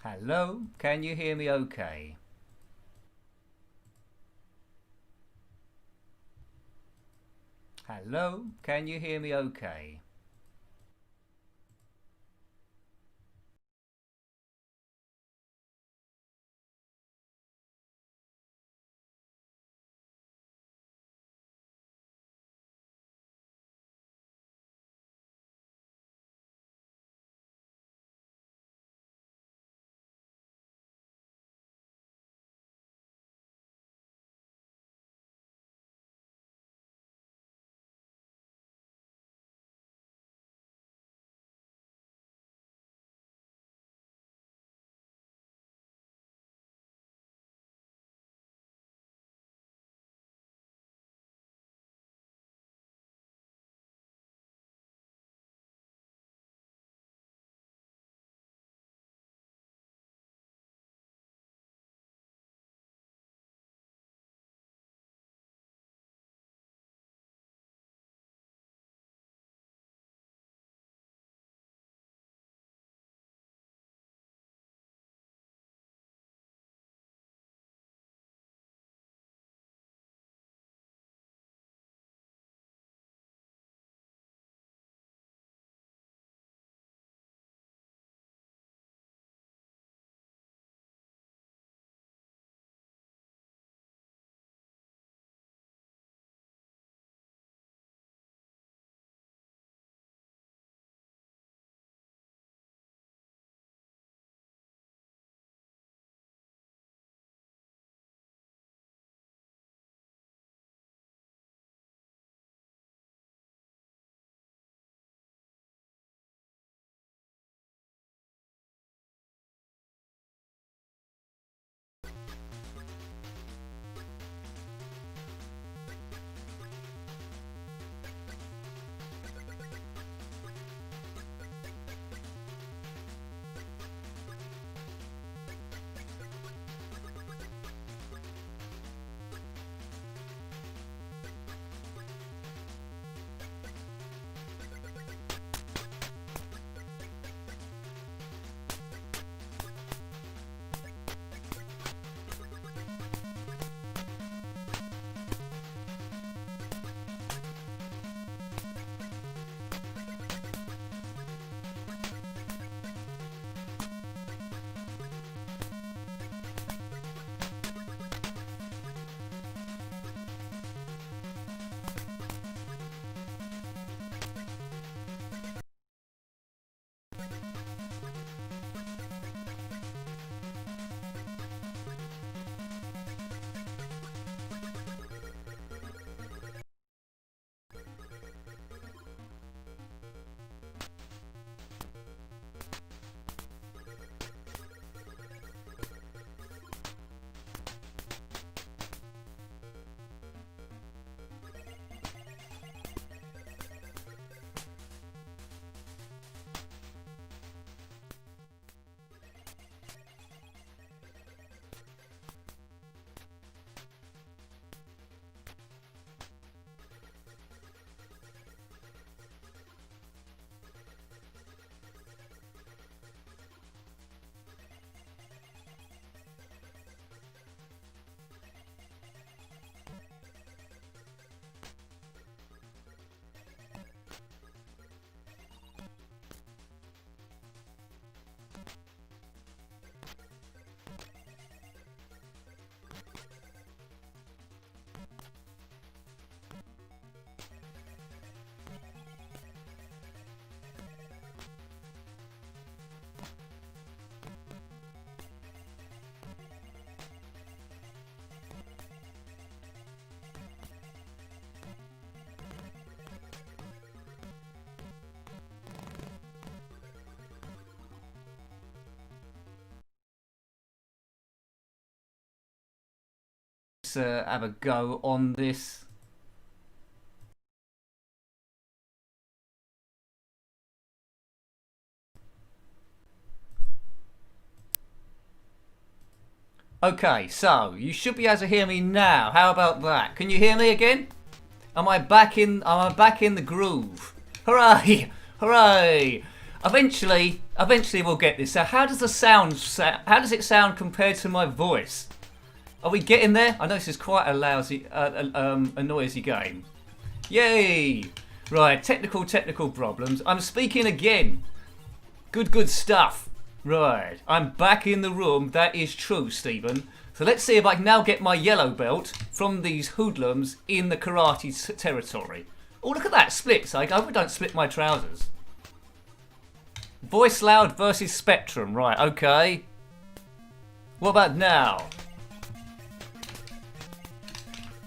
Hello, can you hear me okay? Hello, can you hear me okay? Have a go on this. Okay, so you should be able to hear me now. How about that? Can you hear me again? Am I back in the groove? Hooray! Hooray! Eventually we'll get this. So how does the how does it sound compared to my voice? Are we getting there? I know this is quite a lousy, a noisy game. Yay! Right, technical problems. I'm speaking again. Good stuff. Right, I'm back in the room. That is true, Stephen. So let's see if I can now get my yellow belt from these hoodlums in the karate territory. Oh, look at that, splits. I hope I don't split my trousers. Voice loud versus spectrum. Right, okay. What about now?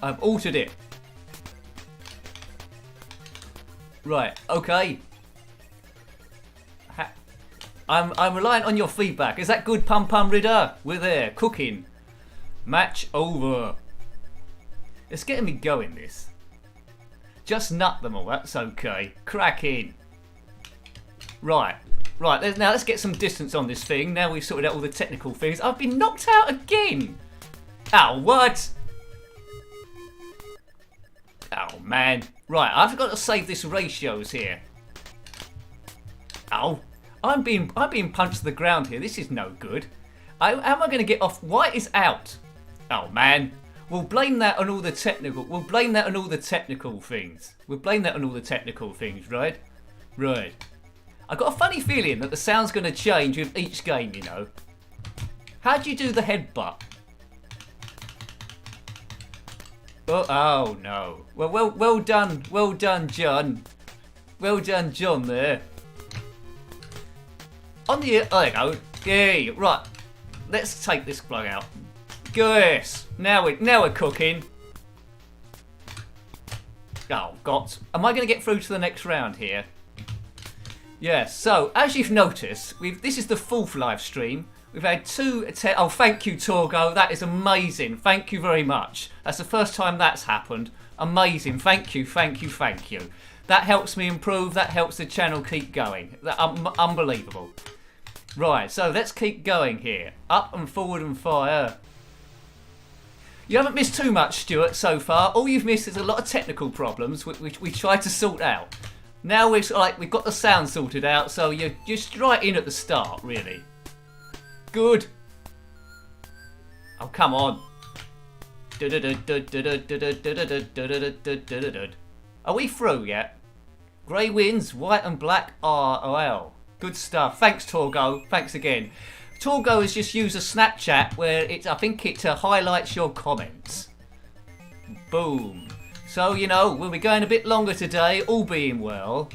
I've altered it. Right, okay. I'm relying on your feedback. Is that good, Pum Pum Ridder? We're there, cooking. Match over. It's getting me going, this. Just nut them all, that's okay. Cracking. Right, now let's get some distance on this thing. Now we've sorted out all the technical things. I've been knocked out again. Ow, what? Oh, man. Right, I've got to save this ratios here. Ow. I'm being punched to the ground here. This is no good. How am I going to get off? White is out. Oh, man. We'll blame that on all the technical. We'll blame that on all the technical things. Right? Right. I got a funny feeling that the sound's going to change with each game, you know. How do you do the headbutt? Oh no. Well done, John. Well done, John. There. On the there you go. Yeah, right. Let's take this plug out. Yes. Now we're cooking. Oh, God. Am I going to get through to the next round here? Yes. So as you've noticed, this is the 4th live stream. We've had 2 oh, thank you, Torgo. That is amazing. Thank you very much. That's the first time that's happened. Amazing. Thank you. That helps me improve. That helps the channel keep going. Unbelievable. Right, so let's keep going here. Up and forward and fire. You haven't missed too much, Stuart, so far. All you've missed is a lot of technical problems, which we tried to sort out. Now we've got the sound sorted out, so you're just right in at the start, really. Good. Oh, come on. Are we through yet? Grey wins, white and black ROL. Good stuff. Thanks, Torgo. Thanks again. Torgo has just used a Snapchat where I think it highlights your comments. Boom. So, you know, we'll be going a bit longer today, all being well.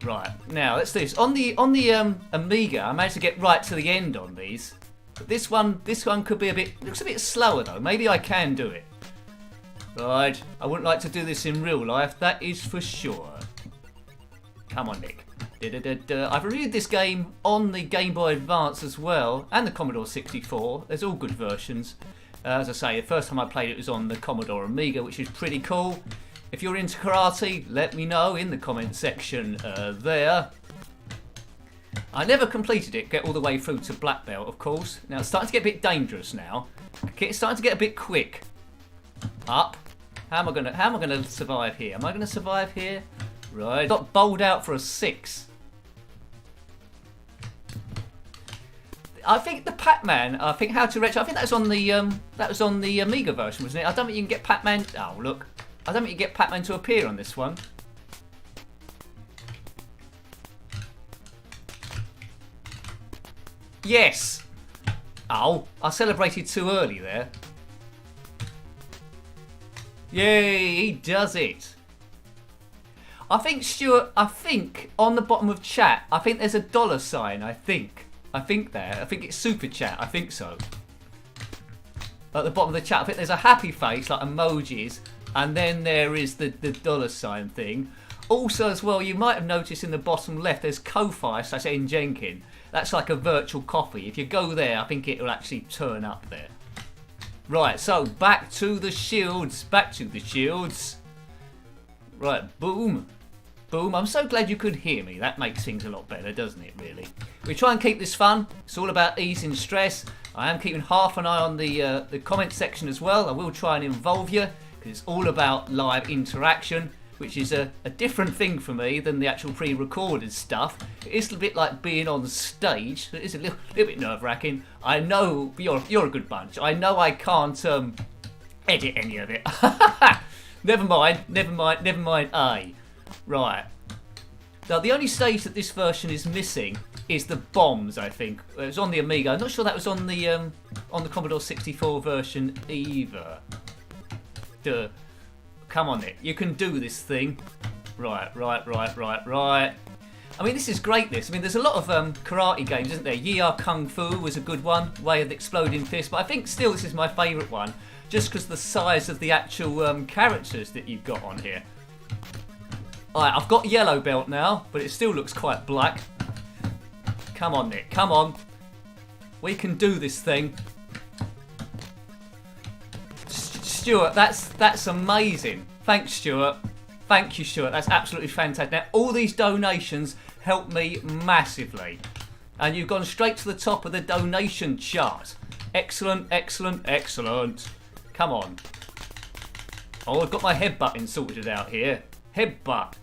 Right, now let's do this. On the Amiga, I managed to get right to the end on these. But this one could be looks a bit slower though. Maybe I can do it. Right, I wouldn't like to do this in real life, that is for sure. Come on, Nick. I've reviewed this game on the Game Boy Advance as well, and the Commodore 64. There's all good versions. As I say, the first time I played it was on the Commodore Amiga, which is pretty cool. If you're into karate, let me know in the comment section there. I never completed it, get all the way through to black belt, of course. Now it's starting to get a bit dangerous now. It's starting to get a bit quick. Up. How am I gonna survive here? Am I gonna survive here? Right. Got bowled out for a 6. I think the Pac-Man. I think How to Retch. I think that was on the Amiga version, wasn't it? I don't think you can get Pac-Man. Oh look. I don't think you get Pac-Man to appear on this one. Yes! Oh, I celebrated too early there. Yay, he does it. I think, Stuart, on the bottom of chat, I think there's a $sign, I think. I think it's super chat, I think so. At the bottom of the chat, I think there's a happy face, like emojis, and then there is the $sign thing. Also, as well, you might have noticed in the bottom left, there's Ko-Fi / Njenkin. That's like a virtual coffee. If you go there, I think it will actually turn up there. Right, so back to the shields. Right, boom. Boom. I'm so glad you could hear me. That makes things a lot better, doesn't it, really? We try and keep this fun. It's all about easing stress. I am keeping half an eye on the comment section as well. I will try and involve you, because it's all about live interaction. which is a different thing for me than the actual pre-recorded stuff. It is a bit like being on stage. It is a little bit nerve-wracking. I know you're a good bunch. I know I can't edit any of it. Never mind. Right. Now, the only stage that this version is missing is the bombs, I think. It was on the Amiga. I'm not sure that was on the Commodore 64 version either. Duh. Come on, Nick. You can do this thing. Right. I mean, this is great, this. I mean, there's a lot of karate games, isn't there? Ye Are Kung Fu was a good one. Way of the Exploding Fist. But I think still this is my favourite one. Just because the size of the actual characters that you've got on here. Alright, I've got yellow belt now, but it still looks quite black. Come on, Nick. Come on. We can do this thing. Stuart, that's amazing. Thanks, Stuart. Thank you, Stuart. That's absolutely fantastic. Now, all these donations help me massively. And you've gone straight to the top of the donation chart. Excellent. Come on. Oh, I've got my headbutting sorted out here. Headbutt.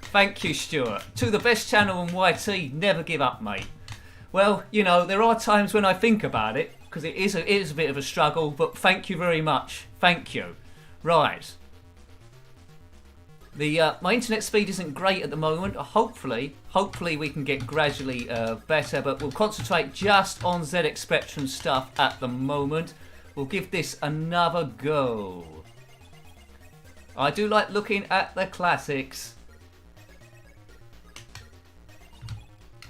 Thank you, Stuart. To the best channel on YT, never give up, mate. Well, you know, there are times when I think about it, because it is a bit of a struggle, but thank you very much. Thank you. Right. My internet speed isn't great at the moment. Hopefully we can get gradually better, but we'll concentrate just on ZX Spectrum stuff at the moment. We'll give this another go. I do like looking at the classics.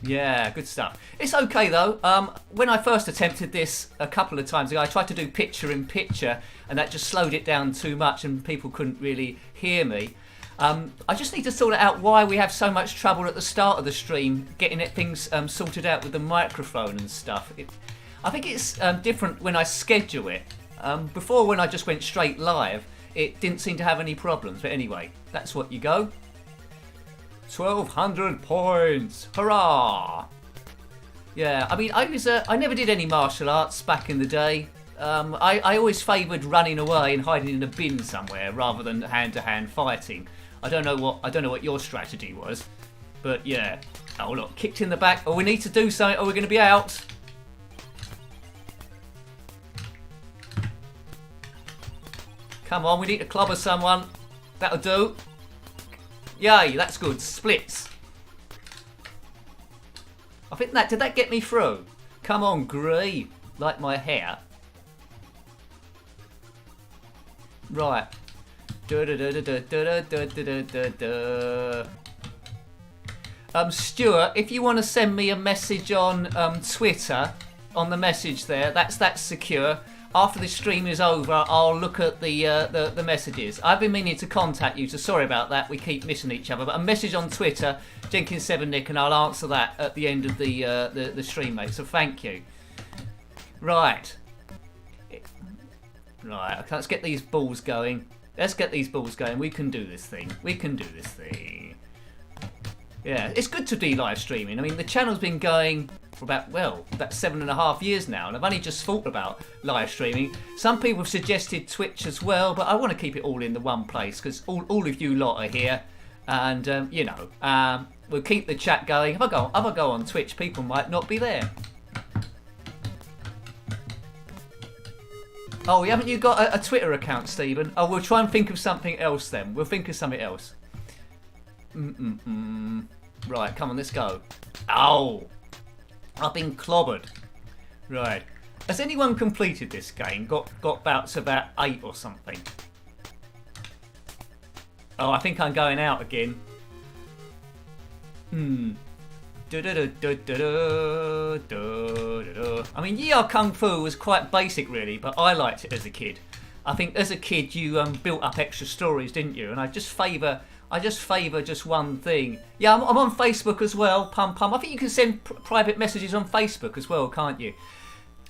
Yeah, good stuff. It's okay though. When I first attempted this a couple of times ago, I tried to do picture-in-picture, and that just slowed it down too much, and people couldn't really hear me. I just need to sort out why we have so much trouble at the start of the stream getting things sorted out with the microphone and stuff. I think it's different when I schedule it. Before, when I just went straight live, it didn't seem to have any problems. But anyway, that's what you go. 1,200 points! Hurrah! Yeah, I mean, I never did any martial arts back in the day. I always favoured running away and hiding in a bin somewhere rather than hand-to-hand fighting. I don't know what your strategy was, but yeah. Oh look, kicked in the back. Oh, we need to do something, or we're going to be out. Come on, we need to clobber someone. That'll do. Yay, that's good. Splits. I think did that get me through? Come on, great. Like my hair. Right. Stuart, if you want to send me a message on Twitter, on the message there, that's secure. After the stream is over, I'll look at the messages. I've been meaning to contact you, so sorry about that. We keep missing each other. But a message on Twitter, Njenkin7Nick, and I'll answer that at the end of the stream, mate. So thank you. Right. Right, okay, let's get these balls going. We can do this thing. Yeah, it's good to be live streaming. I mean, the channel's been going for about 7.5 years now, and I've only just thought about live streaming. Some people have suggested Twitch as well, but I want to keep it all in the one place because all of you lot are here, and we'll keep the chat going. If I go on Twitch, people might not be there. Oh, haven't you got a Twitter account, Stephen? Oh, we'll try and think of something else then. We'll think of something else. Right, come on, let's go. Ow! I've been clobbered. Right. Has anyone completed this game? Got about 8 or something? Oh, I think I'm going out again. I mean, Ye Are Kung Fu was quite basic, really, but I liked it as a kid. I think as a kid you built up extra stories, didn't you? And I just favour just one thing. Yeah, I'm on Facebook as well. Pum. I think you can send private messages on Facebook as well, can't you?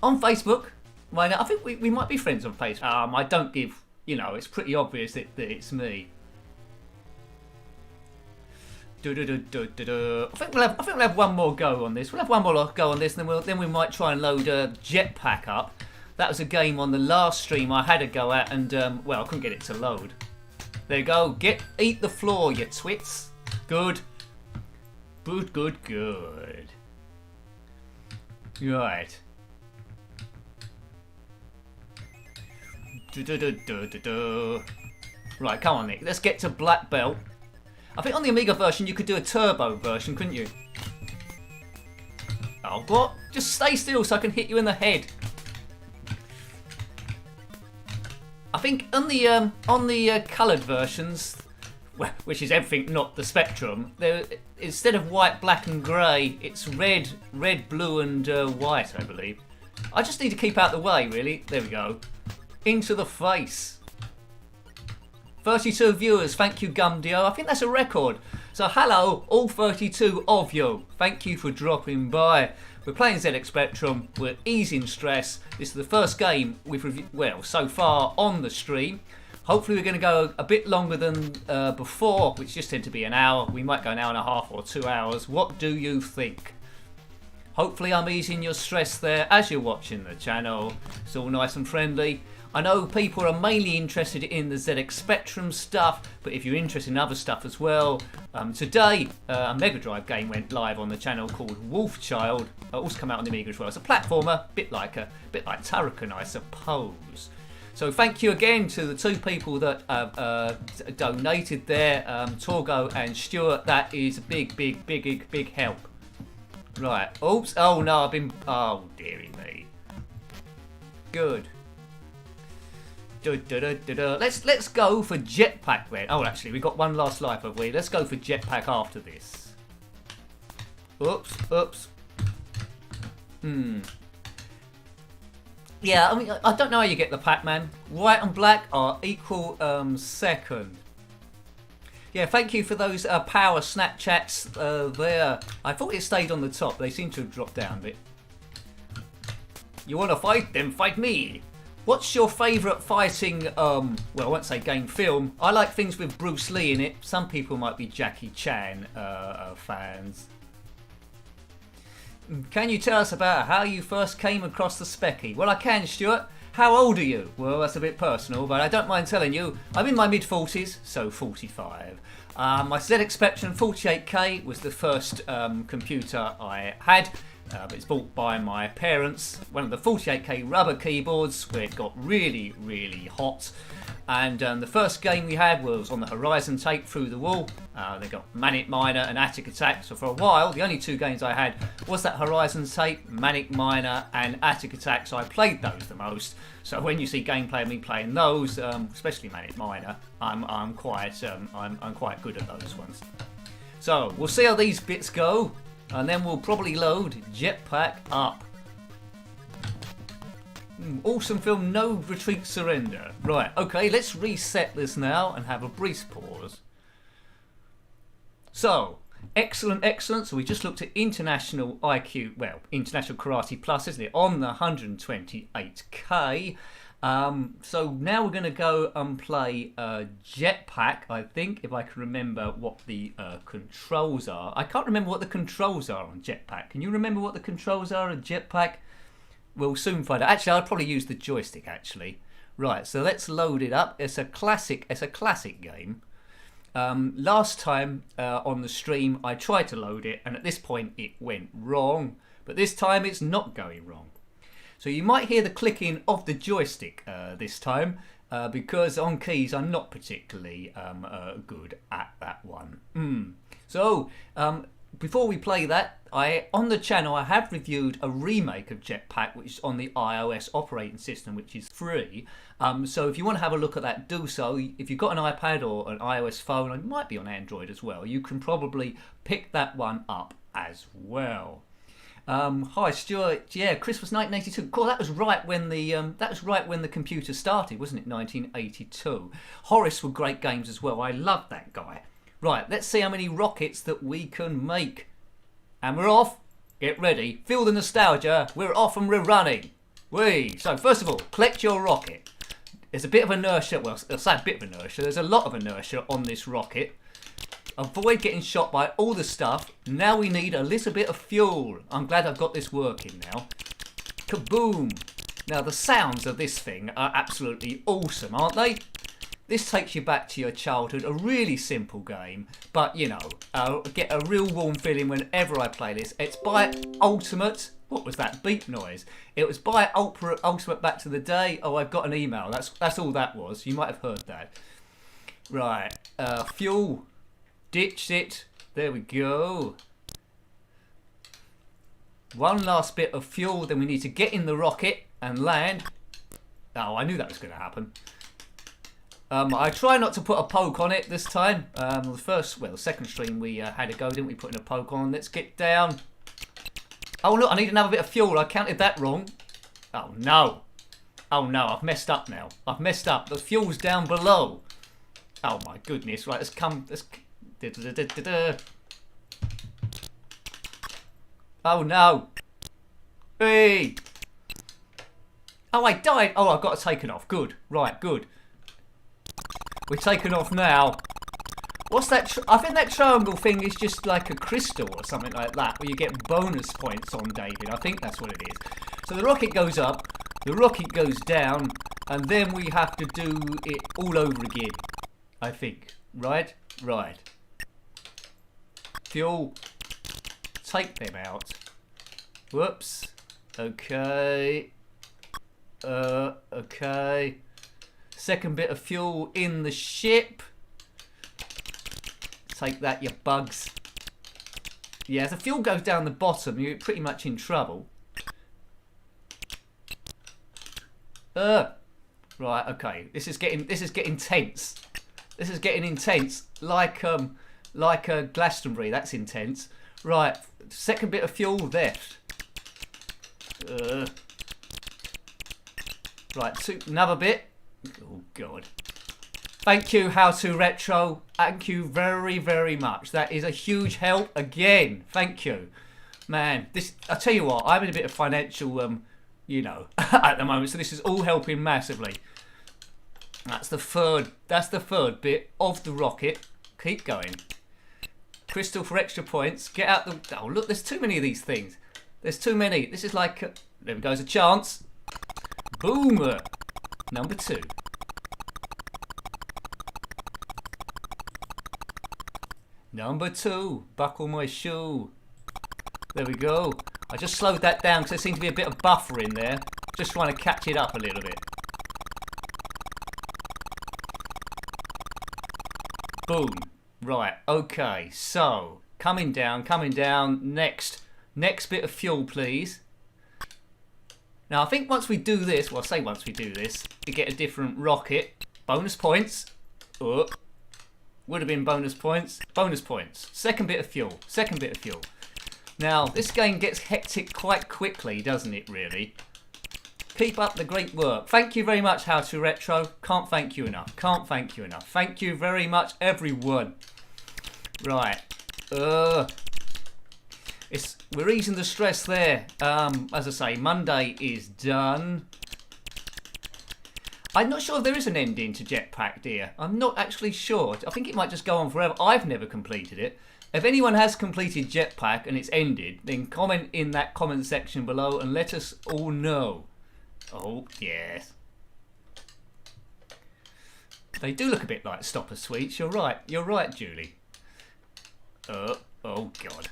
On Facebook, I think we might be friends on Facebook. I don't give. It's pretty obvious that it's me. I think we'll have one more go on this. And then we might try and load Jetpack up. That was a game on the last stream I had a go at, and I couldn't get it to load. There you go. Eat the floor, you twits. Good. Good, good, good. Right. Right, come on, Nick. Let's get to black belt. I think on the Amiga version you could do a turbo version, couldn't you? Oh, what? Just stay still so I can hit you in the head. I think on the coloured versions, which is everything not the Spectrum, instead of white, black and grey, it's red, blue and white, I believe. I just need to keep out the way, really. There we go. Into the face. 32 viewers, thank you Gumdio. I think that's a record. So hello, all 32 of you. Thank you for dropping by. We're playing ZX Spectrum, we're easing stress. This is the first game we've reviewed, well, so far on the stream. Hopefully we're going to go a bit longer than before, which just tend to be an hour. We might go an hour and a half or 2 hours. What do you think? Hopefully I'm easing your stress there as you're watching the channel. It's all nice and friendly. I know people are mainly interested in the ZX Spectrum stuff, but if you're interested in other stuff as well, today a Mega Drive game went live on the channel called Wolfchild. Also come out on the Amiga as well. It's a platformer, bit like Turrican, I suppose. So thank you again to the two people that have donated there, Torgo and Stuart. That is a big help. Right. Oops. Oh no, I've been. Oh dearie me. Good. Let's go for Jetpack then. Oh, actually, we've got one last life, have we? Let's go for Jetpack after this. Oops. Yeah, I mean, I don't know how you get the Pac-Man. White and black are equal second. Yeah, thank you for those power Snapchats there. I thought it stayed on the top. They seem to have dropped down a bit. You want to fight? Then fight me. What's your favourite fighting, well, I won't say game film. I like things with Bruce Lee in it. Some people might be Jackie Chan fans. Can you tell us about how you first came across the Speccy? Well, I can, Stuart. How old are you? Well, that's a bit personal, but I don't mind telling you. I'm in my mid-40s, so 45. My ZX Spectrum 48K was the first computer I had. It's bought by my parents, one of the 48K rubber keyboards where it got really hot. And the first game we had was on the Horizon tape through the wall. They got Manic Miner and Attic Attack. So for a while, the only two games I had was that Horizon tape, Manic Miner and Attic Attack. So I played those the most. So when you see gameplay of me playing those, especially Manic Miner, I'm quite good at those ones. So we'll see how these bits go. And then we'll probably load Jetpack up. Awesome film, no retreat, surrender. Right, okay, let's reset this now and have a brief pause. So, excellent. So we just looked at International IQ, well, International Karate Plus, isn't it? On the 128K. So now we're going to go and play Jetpack, I think, if I can remember what the controls are. I can't remember what the controls are on Jetpack. Can you remember what the controls are on Jetpack? We'll soon find out. Actually, I'll probably use the joystick, actually. Right, so let's load it up. It's a classic game. Last time on the stream, I tried to load it, and at this point, it went wrong. But this time, it's not going wrong. So you might hear the clicking of the joystick this time because on keys I'm not particularly good at that one. So before we play that, on the channel I have reviewed a remake of Jetpack which is on the iOS operating system, which is free. So if you want to have a look at that, do so. If you've got an iPad or an iOS phone, and it might be on Android as well, you can probably pick that one up as well. Hi Stuart. Yeah, Christmas 1982. Cool. That was right when the computer started, wasn't it? 1982. Horace were great games as well. I loved that guy. Right. Let's see how many rockets that we can make. And we're off. Get ready. Feel the nostalgia. We're off and we're running. Whee. So first of all, collect your rocket. There's a bit of inertia. Well, I'll say a bit of inertia. There's a lot of inertia on this rocket. Avoid getting shot by all the stuff. Now we need a little bit of fuel. I'm glad I've got this working now. Kaboom! Now the sounds of this thing are absolutely awesome, aren't they? This takes you back to your childhood. A really simple game, but you know, I get a real warm feeling whenever I play this. It's by Ultimate. What was that beep noise? It was by Ultimate back to the day. Oh, I've got an email. That's all that was. You might have heard that. Right. Fuel. Ditched it. There we go. One last bit of fuel. Then we need to get in the rocket and land. Oh, I knew that was going to happen. I try not to put a poke on it this time. The second stream we had a go, didn't we? Putting a poke on. Let's get down. Oh look, I need another bit of fuel. I counted that wrong. Oh no. Oh no, I've messed up now. I've messed up. The fuel's down below. Oh my goodness. Right, let's come. Oh no. Hey. Oh, I died. Oh, I've got to take it off. Good. Right, good. We're taking off now. What's that? I think that triangle thing is just like a crystal or something like that, where you get bonus points on David. I think that's what it is. So the rocket goes up, the rocket goes down, and then we have to do it all over again. I think. Right? Right. Fuel. Take them out. Whoops. Okay. Okay. Second bit of fuel in the ship. Take that, you bugs. Yeah, if the fuel goes down the bottom, you're pretty much in trouble. Right, okay. This is getting tense. This is getting intense. Like Glastonbury, that's intense. Right, second bit of fuel left. Right, another bit. Oh God. Thank you, How To Retro. Thank you very, very much. That is a huge help again. Thank you. Man, I tell you what, I'm in a bit of financial, you know, at the moment, so this is all helping massively. That's the third bit of the rocket. Keep going. Crystal for extra points. Get out the... Oh, look, there's too many of these things. There's too many. This is like... there goes a chance. Boom. Number 2. Number 2. Buckle my shoe. There we go. I just slowed that down because there seemed to be a bit of buffer in there. Just trying to catch it up a little bit. Boom. Right, okay. So, coming down. Next bit of fuel, please. Now, I think once we do this, well, I say once we do this, we get a different rocket. Bonus points. Oh, would have been bonus points. Bonus points. Second bit of fuel. Now, this game gets hectic quite quickly, doesn't it, really? Keep up the great work. Thank you very much, How To Retro. Can't thank you enough. Thank you very much, everyone. Right. We're easing the stress there. As I say, Monday is done. I'm not sure if there is an ending to Jetpack, dear. I'm not actually sure. I think it might just go on forever. I've never completed it. If anyone has completed Jetpack and it's ended, then comment in that comment section below and let us all know. Oh, yes. They do look a bit like stopper sweets. You're right, Julie. Oh, God.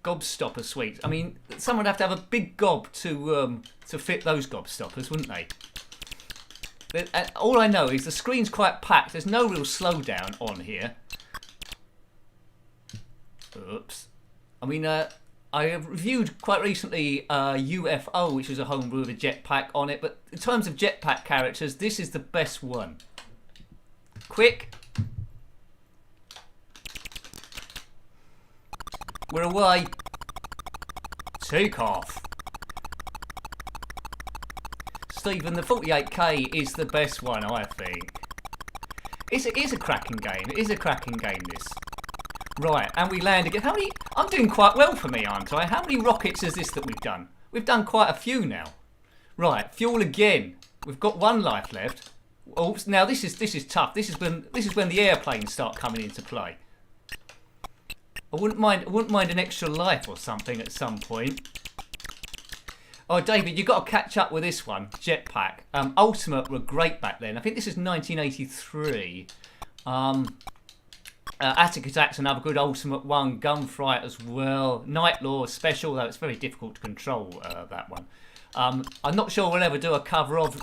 Gobstopper sweets. I mean, someone would have to have a big gob to fit those gobstoppers, wouldn't they? All I know is the screen's quite packed. There's no real slowdown on here. Oops. I mean, I have reviewed quite recently UFO, which is a homebrew with a jetpack on it. But in terms of jetpack characters, this is the best one. Quick. We're away. Take off. Stephen, the 48k is the best one, I think. It is a cracking game. This. Right, and we land again. How many... I'm doing quite well for me, aren't I? How many rockets is this that we've done? We've done quite a few now. Right, fuel again. We've got 1 life left. Oh, now this is tough. This is when the airplanes start coming into play. I wouldn't mind an extra life or something at some point. Oh, David, you've got to catch up with this one, Jetpack. Ultimate were great back then. I think this is 1983. Attic Attack's another good Ultimate one. Gunfight as well. Night Law special, though it's very difficult to control that one. I'm not sure we'll ever do a cover of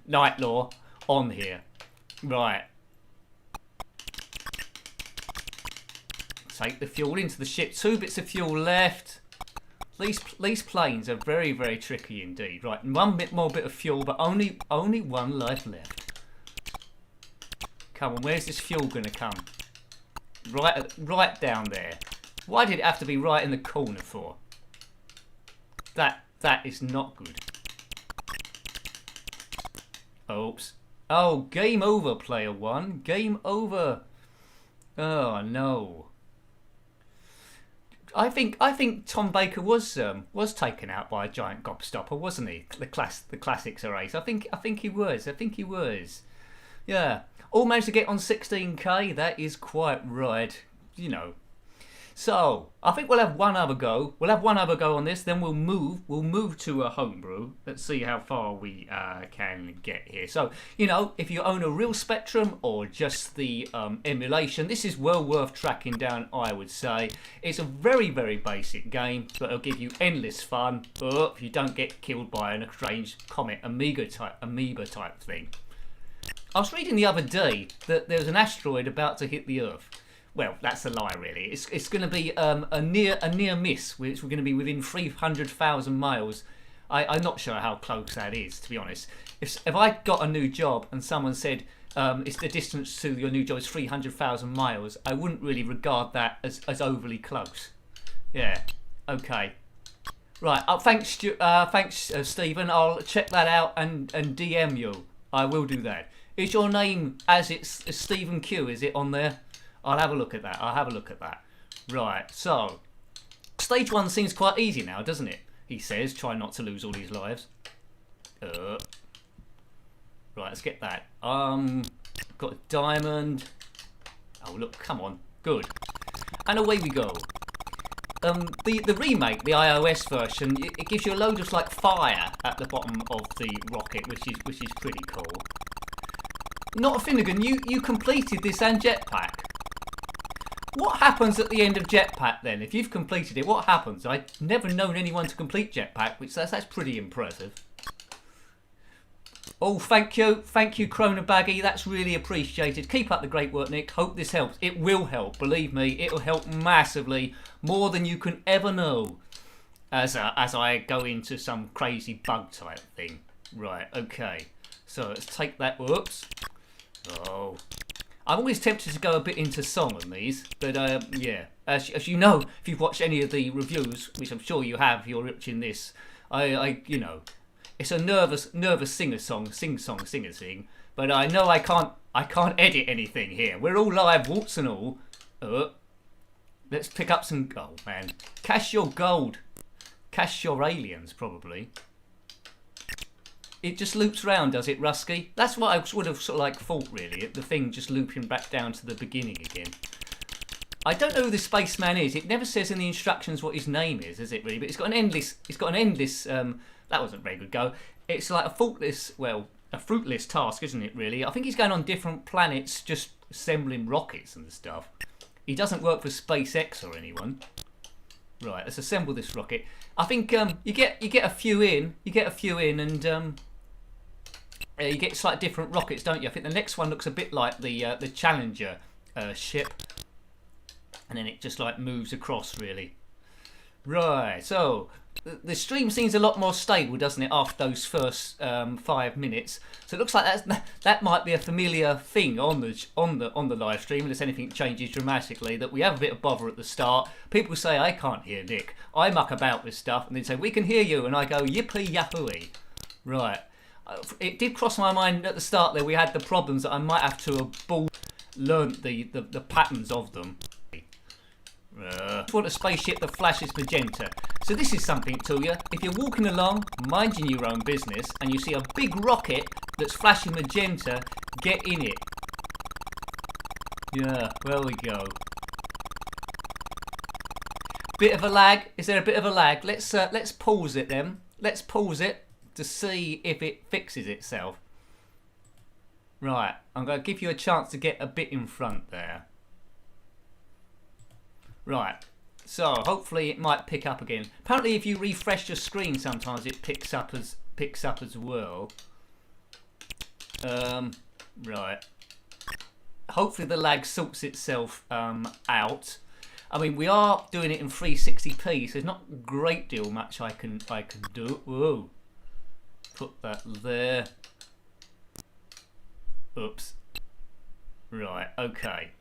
Night Law on here. Right. Take the fuel into the ship. 2 bits of fuel left. These planes are very, very tricky indeed. Right, 1 bit more bit of fuel, but only 1 life left. Come on, where's this fuel going to come? Right down there. Why did it have to be right in the corner for? That is not good. Oops. Oh, game over, player 1. Game over. Oh no. I think Tom Baker was taken out by a giant gobstopper, wasn't he? The classics are ace. I think he was. Yeah. All managed to get on 16k. That is quite right. You know. So I think we'll have one other go. We'll have one other go on this. Then we'll move to a homebrew. Let's see how far we can get here. So you know, if you own a real Spectrum or just the emulation, this is well worth tracking down. I would say it's a very, very basic game, but it'll give you endless fun. If you don't get killed by an strange comet amoeba type thing. I was reading the other day that there's an asteroid about to hit the Earth. Well, that's a lie, really. It's going to be a near miss, which we're going to be within 300,000 miles. I'm not sure how close that is, to be honest. If I got a new job and someone said it's the distance to your new job is 300,000 miles, I wouldn't really regard that as overly close. Yeah. Okay. Right. Thanks, Stephen. I'll check that out and DM you. I will do that. Is your name as it's Stephen Q? Is it on there? I'll have a look at that. Right, so stage 1 seems quite easy now, doesn't it? He says, try not to lose all his lives. Right, let's get that. Got a diamond. Oh look, come on, good. And away we go. The remake, the iOS version, it gives you a load of like fire at the bottom of the rocket, which is pretty cool. Not Finnegan, you completed this and Jetpack. What happens at the end of Jetpack then? If you've completed it, what happens? I've never known anyone to complete Jetpack, which that's pretty impressive. Oh, thank you, Krona Baggy. That's really appreciated. Keep up the great work, Nick. Hope this helps. It will help. Believe me, it'll help massively, more than you can ever know. As I go into some crazy bug type thing. Right. Okay. So let's take that. Whoops. Oh. I'm always tempted to go a bit into song on these, but yeah, as you know, if you've watched any of the reviews, which I'm sure you have, you're watching this. I you know, it's a nervous sing sing. But I know I can't edit anything here. We're all live, warts and all. Let's pick up some. Oh man, cash your gold, cash your aliens probably. It just loops round, does it, Rusky? That's what I would have sort of like thought, really. The thing just looping back down to the beginning again. I don't know who the spaceman is. It never says in the instructions what his name is it really? But it's got an endless. That wasn't a very good go. It's like a fruitless task, isn't it? Really. I think he's going on different planets, just assembling rockets and stuff. He doesn't work for SpaceX or anyone. Right. Let's assemble this rocket. I think you get a few in. And. You get slightly different rockets, don't you? I think the next one looks a bit like the Challenger ship, and then it just like moves across, really. Right, so the stream seems a lot more stable, doesn't it, after those first 5 minutes? So it looks like that might be a familiar thing on the live stream, unless anything changes dramatically. That we have a bit of bother at the start. People say I can't hear Nick. I muck about with stuff, and then say we can hear you, and I go yippee yahooey. Right. It did cross my mind at the start there we had the problems that I might have to have learnt the patterns of them. I want a spaceship that flashes magenta. So this is something to you. If you're walking along, minding your own business, and you see a big rocket that's flashing magenta, get in it. Yeah, there we go. Bit of a lag. Is there a bit of a lag? Let's pause it then. Let's pause it to see if it fixes itself. Right, I'm going to give you a chance to get a bit in front there. Right, so hopefully it might pick up again. Apparently, if you refresh your screen, sometimes it picks up as well. Right. Hopefully the lag sorts itself out. I mean, we are doing it in 360p, so there's not a great deal much I can do. Whoa. Put that there. Oops. Right, okay.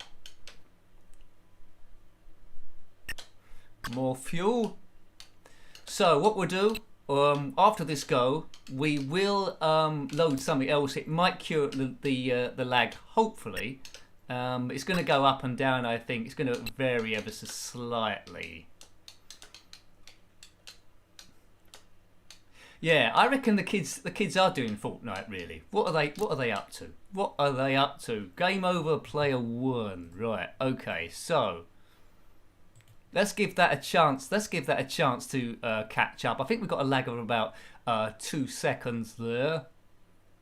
More fuel. So what we'll do, after this go, we will load something else. It might cure the lag, hopefully. It's going to go up and down, I think. It's going to vary ever so slightly. Yeah, I reckon the kids are doing Fortnite, really. What are they up to? What are they up to? Game over, player 1. Right, okay, so let's give that a chance. Let's give that a chance to catch up. I think we've got a lag of about 2 seconds there.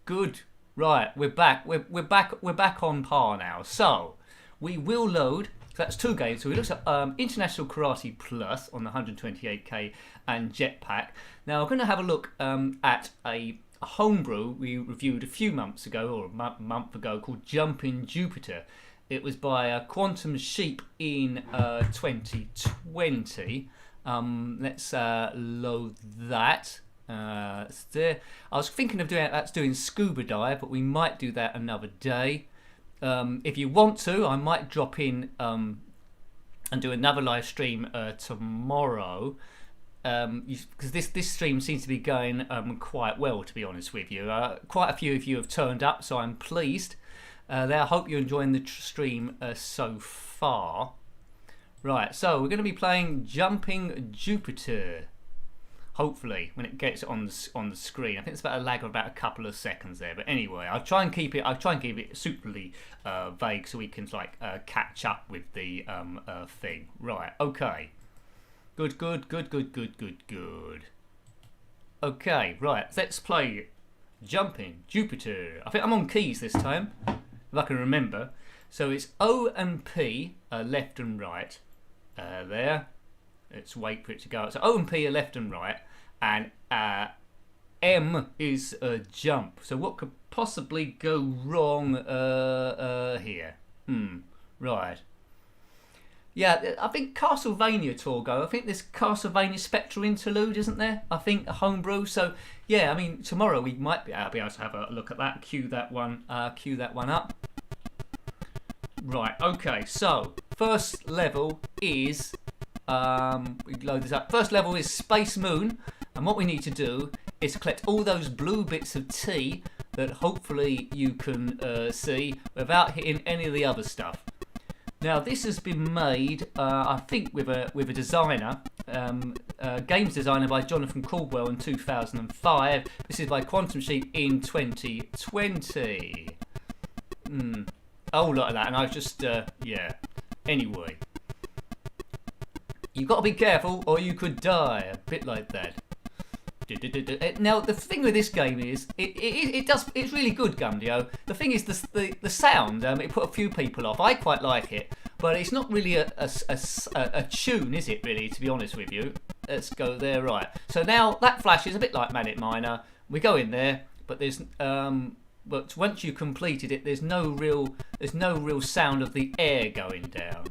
Good. Right, we're back. We're back on par now. So we will load. So that's 2 games. So we looked at International Karate Plus on the 128k and Jetpack. Now we're going to have a look at a homebrew we reviewed a few months ago, or a month ago, called Jumping Jupiter. It was by Quantum Sheep in 2020. Let's load that. There. I was thinking of doing scuba dive, but we might do that another day. If you want to, I might drop in and do another live stream tomorrow, because this stream seems to be going quite well, to be honest with you. Quite a few of you have turned up, so I'm pleased. I hope you're enjoying the stream so far. Right, so we're going to be playing Jumping Jupiter. Hopefully, when it gets on the screen. I think it's about a lag of about a couple of seconds there. But anyway, I'll try and keep it superly vague so we can catch up with the thing. Right. Okay. Good. Okay. Right. Let's play Jumping Jupiter. I think I'm on keys this time, if I can remember. So it's O and P left and right. There. Let's wait for it to go. So O and P are left and right, and M is a jump. So what could possibly go wrong here? Right. Yeah, I think Castlevania Torgo. I think there's Castlevania Spectral Interlude, isn't there? I think a homebrew. So yeah, I mean tomorrow we might be able to have a look at that. Cue that one up. Right. Okay. So first level is. We load this up. First level is Space Moon, and what we need to do is collect all those blue bits of tea that hopefully you can see without hitting any of the other stuff. Now this has been made, I think, with a designer, games designer by Jonathan Caldwell in 2005. This is by Quantum Sheep in 2020. A whole lot of that, and I've just yeah. Anyway. You've got to be careful or you could die, a bit like that. Now the thing with this game is it's really good, Gumdio. The thing is the sound, it put a few people off. I quite like it, but it's not really a tune, is it really, to be honest with you? Let's go there. Right, so now that flash is a bit like Manic Miner. We go in there, but there's but once you completed it, there's no real sound of the air going down.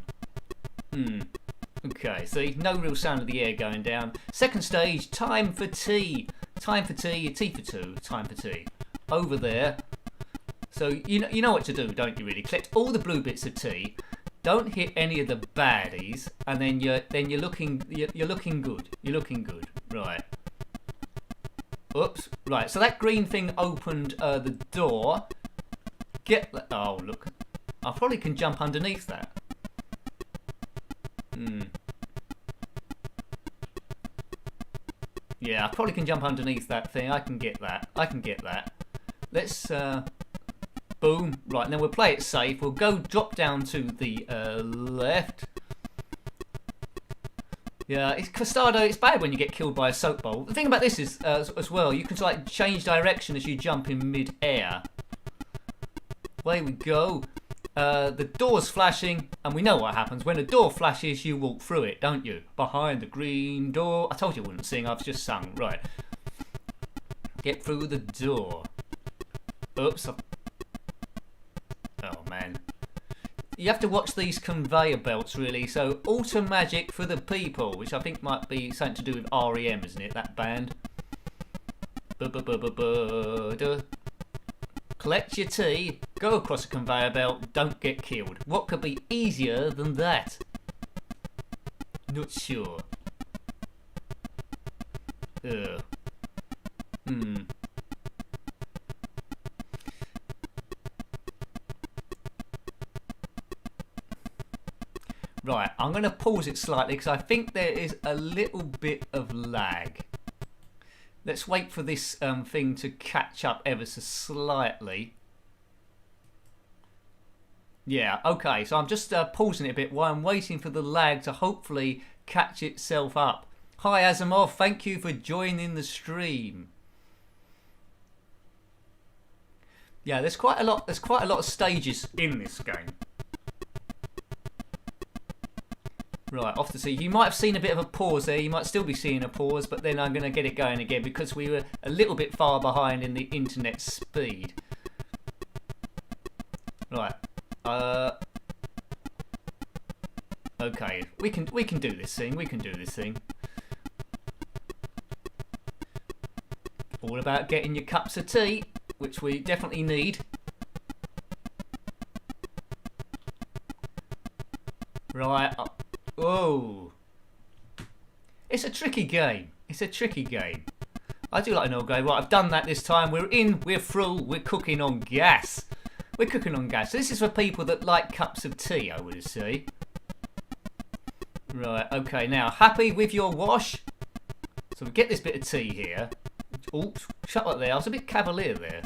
Okay, so no real sound of the air going down. Second stage, time for tea. Time for tea, tea for two, time for tea. Over there. So you know what to do, don't you really? Collect all the blue bits of tea. Don't hit any of the baddies, and then you're looking good. You're looking good. Right. Oops. Right, so that green thing opened the door. Oh, look. I probably can jump underneath that. Yeah, I probably can jump underneath that thing. I can get that. Let's boom. Right, and then we'll play it safe. We'll go drop down to the left. Yeah, it's Costado. It's bad when you get killed by a soap bowl. The thing about this is, as well, you can like change direction as you jump in mid-air. Away we go. The door's flashing, and we know what happens. When a door flashes, you walk through it, don't you? Behind the green door. I told you I wouldn't sing, I've just sung. Right. Get through the door. Oops. Oh, man. You have to watch these conveyor belts, really. So, Auto Magic for the People, which I think might be something to do with REM, isn't it? That band. Collect your tea, go across a conveyor belt, don't get killed. What could be easier than that? Not sure. Right, I'm going to pause it slightly because I think there is a little bit of lag. Let's wait for this thing to catch up ever so slightly. Yeah, okay, so I'm just pausing it a bit while I'm waiting for the lag to hopefully catch itself up. Hi Asimov, thank you for joining the stream. Yeah, there's quite a lot of stages in this game. Right, off to see. You might have seen a bit of a pause there. You might still be seeing a pause, but then I'm going to get it going again because we were a little bit far behind in the internet speed. Right. Okay, we can do this thing. We can do this thing. All about getting your cups of tea, which we definitely need. Right. Oh, it's a tricky game. It's a tricky game. I do like an old game. Right, I've done that this time. We're in, we're through, we're cooking on gas. We're cooking on gas. So this is for people that like cups of tea, I would say. Right, okay, now, happy with your wash? So we get this bit of tea here. Oops, shut up there. I was a bit cavalier there.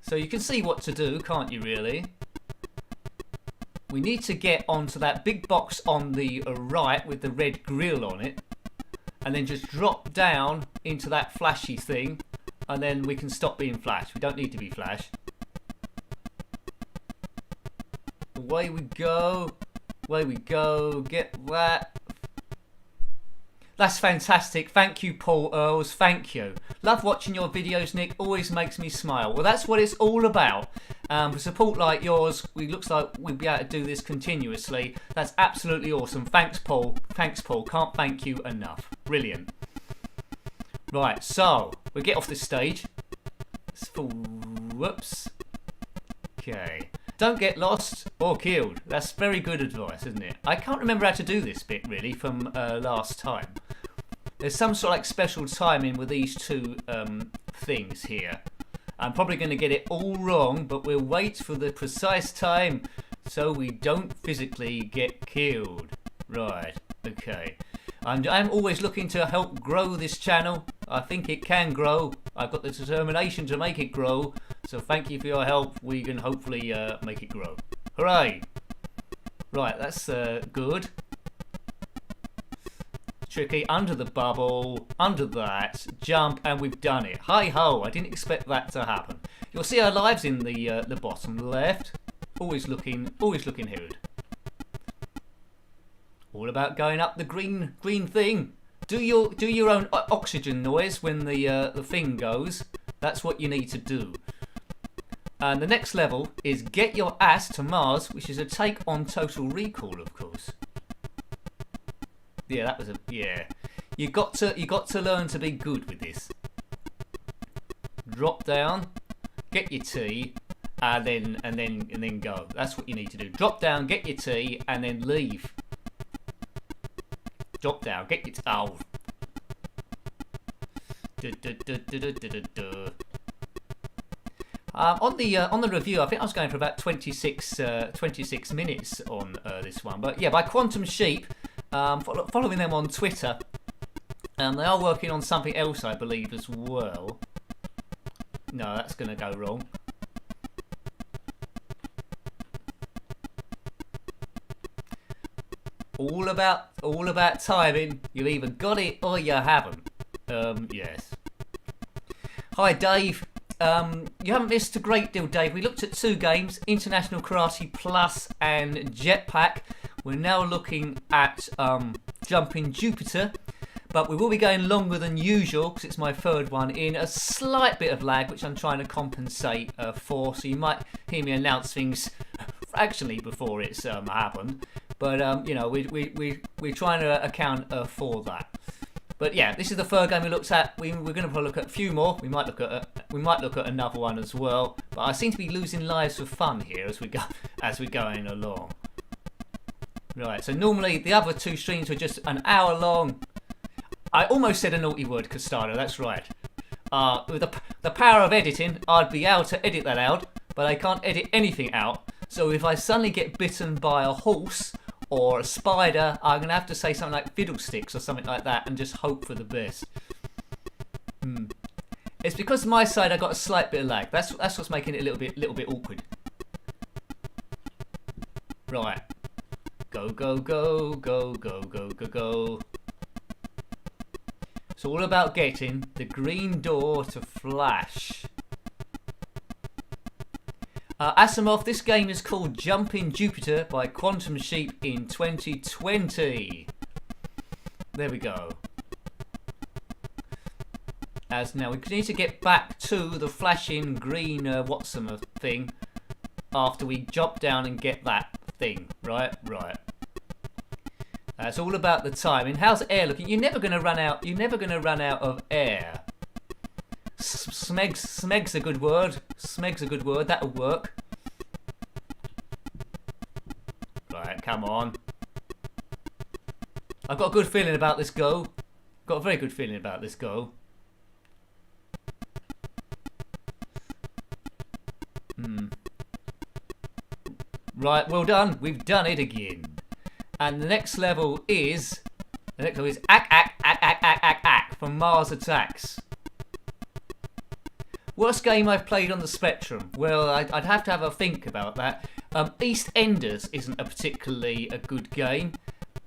So you can see what to do, can't you, really? We need to get onto that big box on the right with the red grill on it. And then just drop down into that flashy thing. And then we can stop being flashed. We don't need to be flashed. Away we go. Away we go. Get that. That's fantastic. Thank you, Paul Earls. Thank you. Love watching your videos, Nick. Always makes me smile. Well, that's what it's all about. For support like yours, it looks like we'll be able to do this continuously. That's absolutely awesome. Thanks, Paul. Thanks, Paul. Can't thank you enough. Brilliant. Right, so we'll get off this stage. Whoops. Okay. Don't get lost or killed. That's very good advice, isn't it? I can't remember how to do this bit, really, from last time. There's some sort of like special timing with these two things here. I'm probably going to get it all wrong, but we'll wait for the precise time so we don't physically get killed. Right, okay. I'm always looking to help grow this channel. I think it can grow. I've got the determination to make it grow. So thank you for your help. We can hopefully make it grow. Hooray! Right, that's good. Tricky, under the bubble, under that, jump, and we've done it. Hi-ho, I didn't expect that to happen. You'll see our lives in the bottom left. Always looking hood. All about going up the green thing. Do your own oxygen noise when the thing goes. That's what you need to do. And the next level is Get Your Ass to Mars, which is a take on Total Recall, of course. Yeah, that was yeah. You got to learn to be good with this. Drop down, get your tea, and then go. That's what you need to do. Drop down, get your tea, and then leave. Drop down, get your oh. On the review, I think I was going for about 26 minutes on this one. But yeah, by Quantum Sheep, following them on Twitter, they are working on something else, I believe, as well. No, that's going to go wrong. all about timing. You either got it or you haven't. Yes. Hi, Dave. You haven't missed a great deal, Dave. We looked at 2 games, International Karate Plus and Jetpack. We're now looking at Jumping Jupiter, but we will be going longer than usual because it's my 3rd one in. A slight bit of lag, which I'm trying to compensate for, so you might hear me announce things fractionally before it's happened. But you know, we're trying to account for that. But yeah, this is the 3rd game we looked at. We're going to probably look at a few more. We might look at another one as well. But I seem to be losing lives for fun here as we're going along. Right. So normally the other 2 streams were just an hour long. I almost said a naughty word, Costado. That's right. With the power of editing, I'd be able to edit that out, but I can't edit anything out. So if I suddenly get bitten by a horse or a spider, I'm going to have to say something like fiddlesticks or something like that and just hope for the best. It's because my side I got a slight bit of lag. That's what's making it a little bit awkward. Right. Go, go, go, go, go, go, go, go. It's all about getting the green door to flash. Asimov, this game is called Jumping Jupiter by Quantum Sheep in 2020. There we go. As now we need to get back to the flashing green thing after we jump down and get that thing. Right. It's all about the timing. How's air looking? You're never going to run out. You're never going to run out of air. Smeg's a good word. Smeg's a good word. That'll work. Right, come on. I've got a good feeling about this go. Got a very good feeling about this go. Right, well done. We've done it again. And the next level is Ack from Mars Attacks. Worst game I've played on the Spectrum. Well, I'd have to have a think about that. EastEnders isn't a particularly a good game.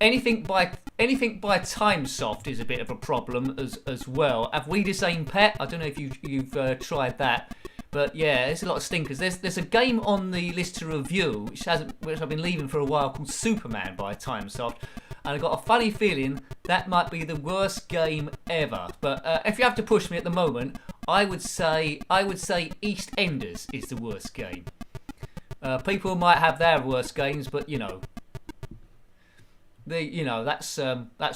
Anything by Timesoft is a bit of a problem as well. Have We the Same Pet? I don't know if you've tried that. But yeah, there's a lot of stinkers. There's a game on the list to review which I've been leaving for a while called Superman by Timesoft, and I've got a funny feeling that might be the worst game ever. But if you have to push me at the moment, I would say EastEnders is the worst game. People might have their worst games, but you know, that's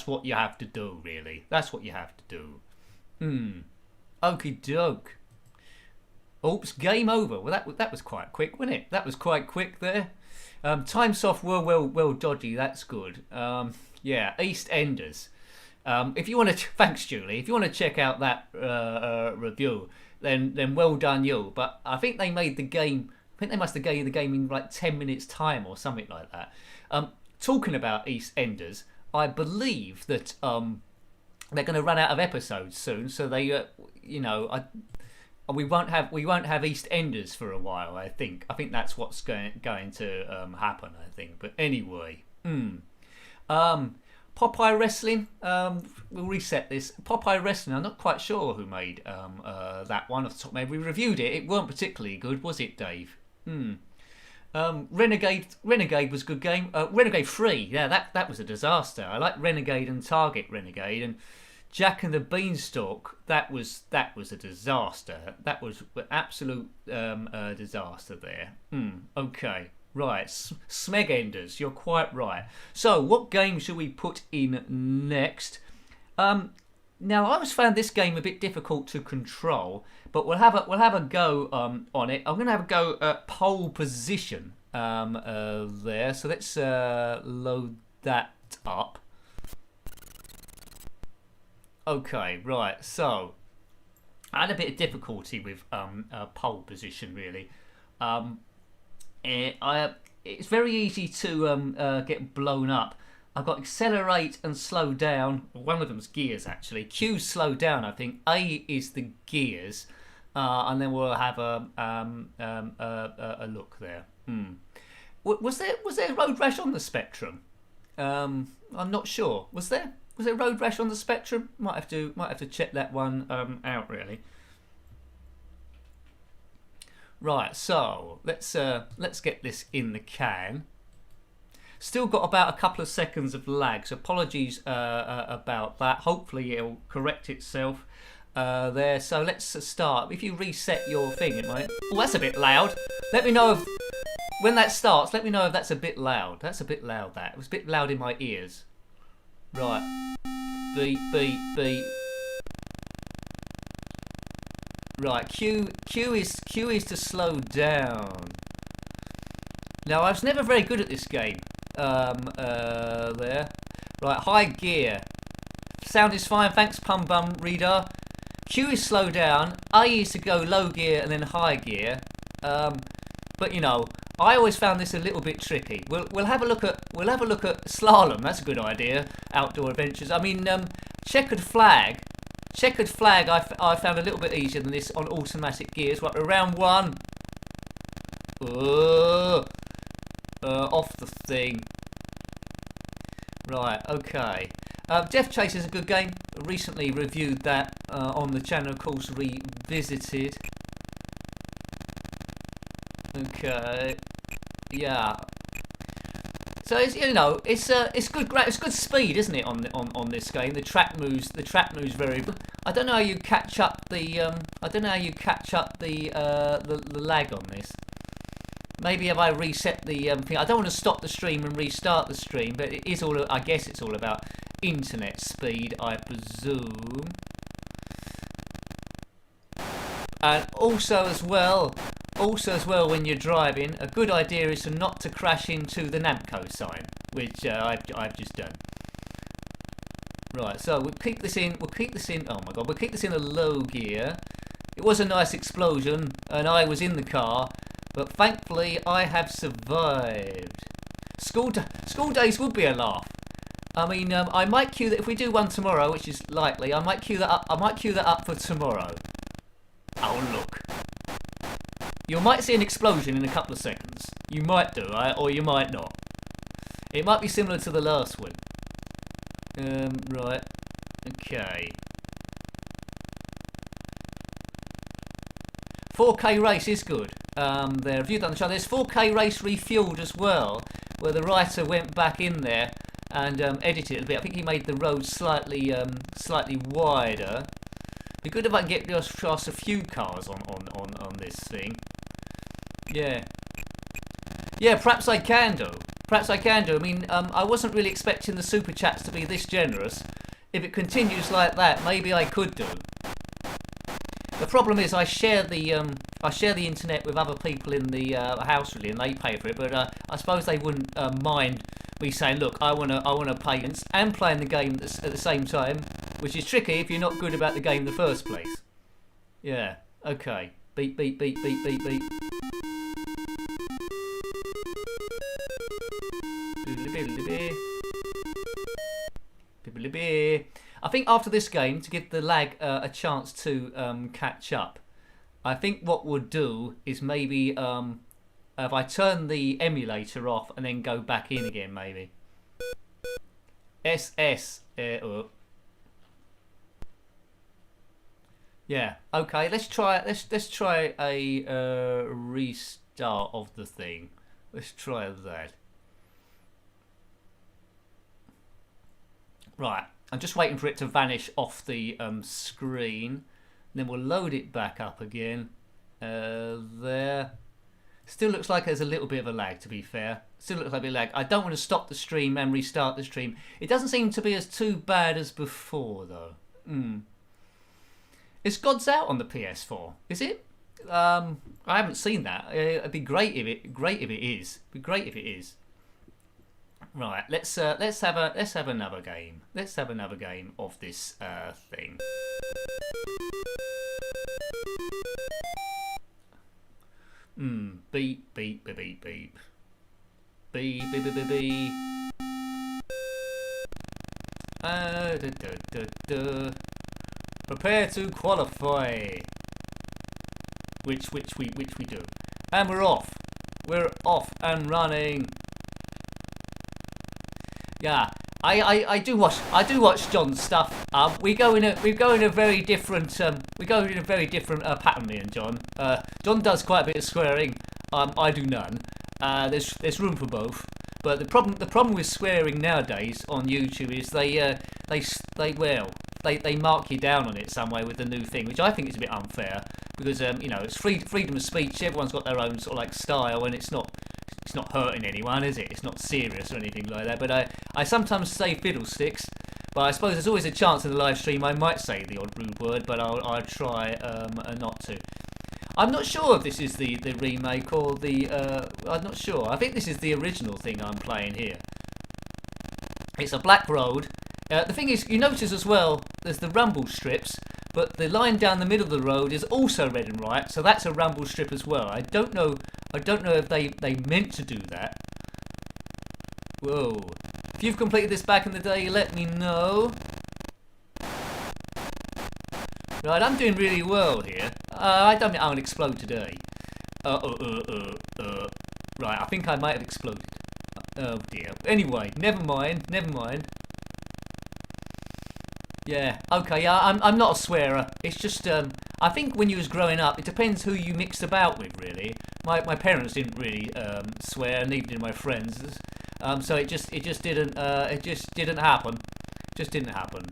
what you have to do, really. That's what you have to do. Okie doke. Oops, game over. Well, that was quite quick, wasn't it? That was quite quick there. Timesoft were well dodgy. That's good. Yeah, EastEnders. If you want to, thanks, Julie. If you want to check out that review, then well done, you. But I think they made the game. I think they must have gave the game in like 10 minutes time or something like that. Talking about EastEnders, I believe that they're going to run out of episodes soon, so they, we won't have EastEnders for a while. I think that's what's going to happen. I think, but anyway, Popeye Wrestling. We'll reset this. Popeye Wrestling. I'm not quite sure who made that one off the top. Maybe we reviewed it. It weren't particularly good, was it, Dave? Renegade was a good game. Renegade 3. Yeah, that was a disaster. I like Renegade and Target Renegade and Jack and the Beanstalk, that was a disaster. That was an absolute disaster there. Okay, right. Smegenders, you're quite right. So, what game should we put in next? Now, I always found this game a bit difficult to control, but we'll have a go on it. I'm going to have a go at pole position there. So let's load that up. Okay, right, so I had a bit of difficulty with pole position, really. It's very easy to get blown up. I've got accelerate and slow down. One of them's gears, actually. Q's slow down, I think. A is the gears. And then we'll have a look there. Was there Road Rash on the Spectrum? I'm not sure. Was there Road Rash on the Spectrum? Might have to check that one out really. Right, so let's get this in the can. Still got about a couple of seconds of lag, so apologies about that. Hopefully it'll correct itself there. So let's start. If you reset your thing, it might. Oh, that's a bit loud. Let me know if when that starts. Let me know if that's a bit loud. That's a bit loud. That it was a bit loud in my ears. Right. Beep beep beep. Right. Q is to slow down. Now I was never very good at this game. There. Right, high gear. Sound is fine, thanks Pum Bum Reader. Q is slow down. A is to go low gear and then high gear. But you know, I always found this a little bit tricky. We'll have a look at slalom. That's a good idea. Outdoor adventures. I mean, checkered flag. Checkered flag. I found a little bit easier than this on automatic gears. Right, round one. Off the thing. Right, okay. Death Chase is a good game. Recently reviewed that on the channel, of course, revisited. Okay. Yeah. So it's, you know, it's good. It's good speed, isn't it? On this game, the track moves very. I don't know how you catch up the the lag on this. Maybe if I reset the thing, I don't want to stop the stream and restart the stream, but it is all. I guess it's all about internet speed, I presume. And also as well, when you're driving, a good idea is not to crash into the Namco sign, which I've just done. Right, so we'll keep this in. Oh my god, we'll keep this in a low gear. It was a nice explosion, and I was in the car. But thankfully, I have survived. School days would be a laugh. I mean, I might queue that if we do one tomorrow, which is likely. I might queue that up for tomorrow. Oh look! You might see an explosion in a couple of seconds. You might do, right? Or you might not. It might be similar to the last one. Right. Okay. 4K race is good. There, have you done the channel? There's 4K race refueled as well, where the writer went back in there and edited it a bit. I think he made the road slightly wider. Be good if I can get just a few cars on this thing. Yeah. Yeah, perhaps I can do. I mean, I wasn't really expecting the super chats to be this generous. If it continues like that, maybe I could do. The problem is I share the internet with other people in the house really, and they pay for it. But I suppose they wouldn't mind me saying, "Look, I wanna pay and playing the game at the same time," which is tricky if you're not good about the game in the first place. Yeah. Okay. Beep beep beep beep beep beep. I think after this game, to give the lag a chance to catch up, I think what we'll do is maybe if I turn the emulator off and then go back in again, maybe. SS. Yeah. Okay. Let's try. Let's try a restart of the thing. Let's try that. Right. I'm just waiting for it to vanish off the screen. Then we'll load it back up again. There. Still looks like there's a little bit of a lag, to be fair. Still looks like a bit of lag. I don't want to stop the stream and restart the stream. It doesn't seem to be as too bad as before, though. Is God's Out on the PS4? Is it? I haven't seen that. It'd be great if it is. It'd be great if it is. Right, let's have another game. Let's have another game of this thing. Beep beep beep beep beep. Beep beep beep beep beep. Prepare to qualify. Which we do. And we're off. We're off and running. Yeah, I do watch John's stuff. We go in a very different pattern, me and John. John does quite a bit of swearing. I do none. There's room for both. But the problem with swearing nowadays on YouTube is they mark you down on it some way with the new thing, which I think is a bit unfair because it's freedom of speech. Everyone's got their own sort of like style, and it's not hurting anyone, is it? It's not serious or anything like that. But I sometimes say fiddlesticks, but I suppose there's always a chance in the live stream I might say the odd rude word, but I'll try not to. I'm not sure if this is the remake or the I'm not sure. I think this is the original thing I'm playing here. It's a black road. The thing is, you notice as well, there's the rumble strips, but the line down the middle of the road is also red and white, so that's a rumble strip as well. I don't know if they meant to do that. Whoa. If you've completed this back in the day, let me know. Right, I'm doing really well here. I don't think I'm gonna explode today. Right, I think I might have exploded. Oh dear. Anyway, never mind. Yeah, okay, yeah, I'm not a swearer. It's just, I think when you was growing up, it depends who you mixed about with, really. My parents didn't really swear, neither did my friends. So it just didn't happen. Just didn't happen.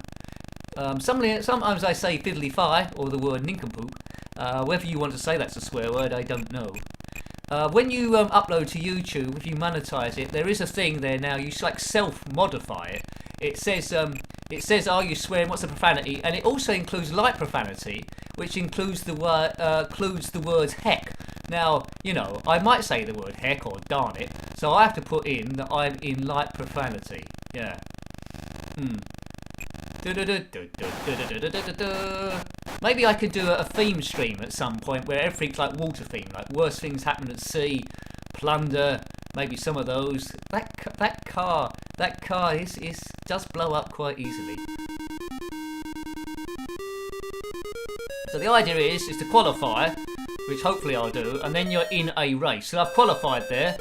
Sometimes I say fiddly-fi, or the word nincompoop. Whether you want to say that's a swear word, I don't know. When you upload to YouTube, if you monetize it, there is a thing there now. You like self-modify it. It says, "Are you swearing? What's the profanity?" And it also includes light profanity, which includes the words heck. Now, I might say the word heck or darn it, so I have to put in that I'm in light profanity. Yeah. Maybe I could do a theme stream at some point where everything's like water theme, like worst things happen at sea, plunder, maybe some of those. That car does blow up quite easily. So the idea is to qualify, which hopefully I'll do, and then you're in a race. So I've qualified there,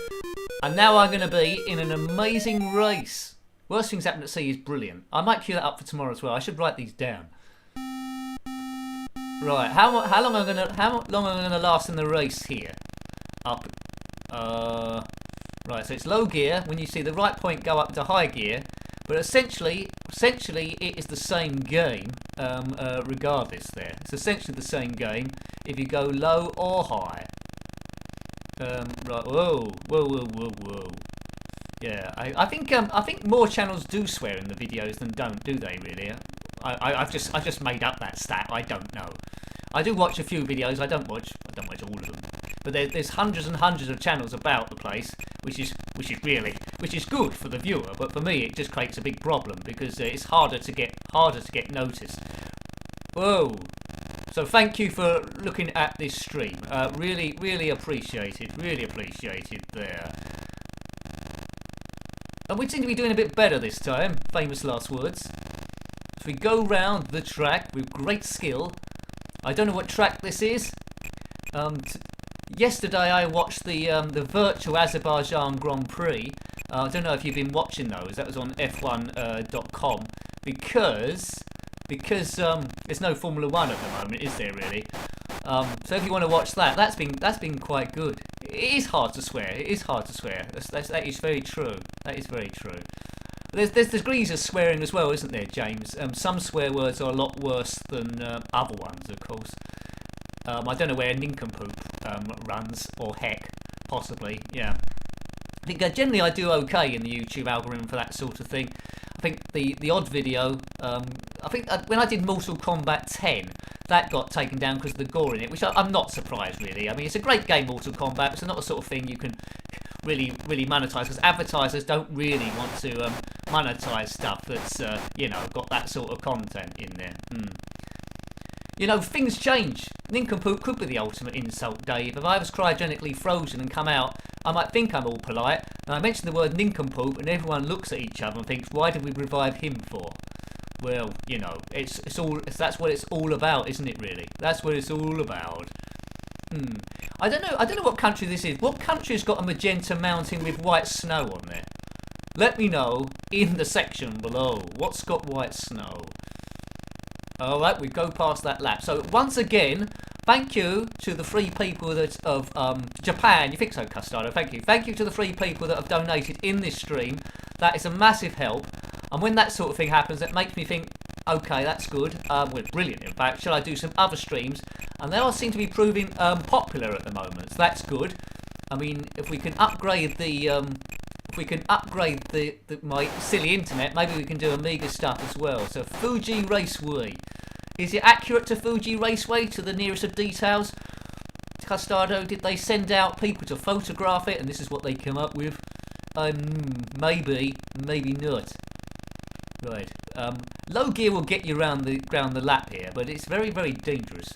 and now I'm going to be in an amazing race. Worst things happen at sea is brilliant. I might cue that up for tomorrow as well. I should write these down. Right, how long am I gonna last in the race here? Up. Right, so it's low gear. When you see the right point, go up to high gear. But essentially, it is the same game. Regardless, there, it's essentially the same game if you go low or high. Right. Whoa. Yeah, I think more channels do swear in the videos than don't, do they? Really? I've just made up that stat. I don't know. I do watch a few videos. I don't watch all of them. But there's hundreds and hundreds of channels about the place, which is good for the viewer. But for me, it just creates a big problem because it's harder to get noticed. Whoa. So thank you for looking at this stream. Really appreciated. Really appreciated there. And we seem to be doing a bit better this time. Famous last words. So we go round the track with great skill. I don't know what track this is. Yesterday I watched the virtual Azerbaijan Grand Prix. I don't know if you've been watching those. That was on F1.com because there's no Formula 1 at the moment, is there really? So if you want to watch that, that's been quite good. It is hard to swear. That is very true. That is very true. There's degrees of swearing as well, isn't there, James? Some swear words are a lot worse than other ones, of course. I don't know where nincompoop runs, or heck, possibly. Yeah. I think generally I do okay in the YouTube algorithm for that sort of thing. I think the odd video, I think when I did Mortal Kombat 10, that got taken down because of the gore in it, which I'm not surprised really. I mean, it's a great game, Mortal Kombat, but it's not the sort of thing you can really monetize, because advertisers don't really want to monetize stuff that's got that sort of content in there. Things change. Nincompoop could be the ultimate insult, Dave. If I was cryogenically frozen and come out, I might think I'm all polite, and I mention the word nincompoop, and everyone looks at each other and thinks, why did we revive him for? Well, that's what it's all about, isn't it? Really, that's what it's all about. I don't know what country this is. What country's got a magenta mountain with white snow on there? let me know in the section below. What's got white snow? Alright, we go past that lap. So once again, thank you to the 3 people that of Japan. You think so, Custardo? Thank you. Thank you to the 3 people that have donated in this stream. That is a massive help. And when that sort of thing happens, it makes me think, okay, that's good. Well, brilliant, in fact. Shall I do some other streams? And they all seem to be proving popular at the moment. So that's good. I mean, if we can upgrade my silly internet, maybe we can do Amiga stuff as well. So Fuji Raceway. Is it accurate to Fuji Raceway to the nearest of details? Custardo, did they send out people to photograph it and this is what they come up with? Maybe not. Right. Low gear will get you round the lap here, but it's very, very dangerous.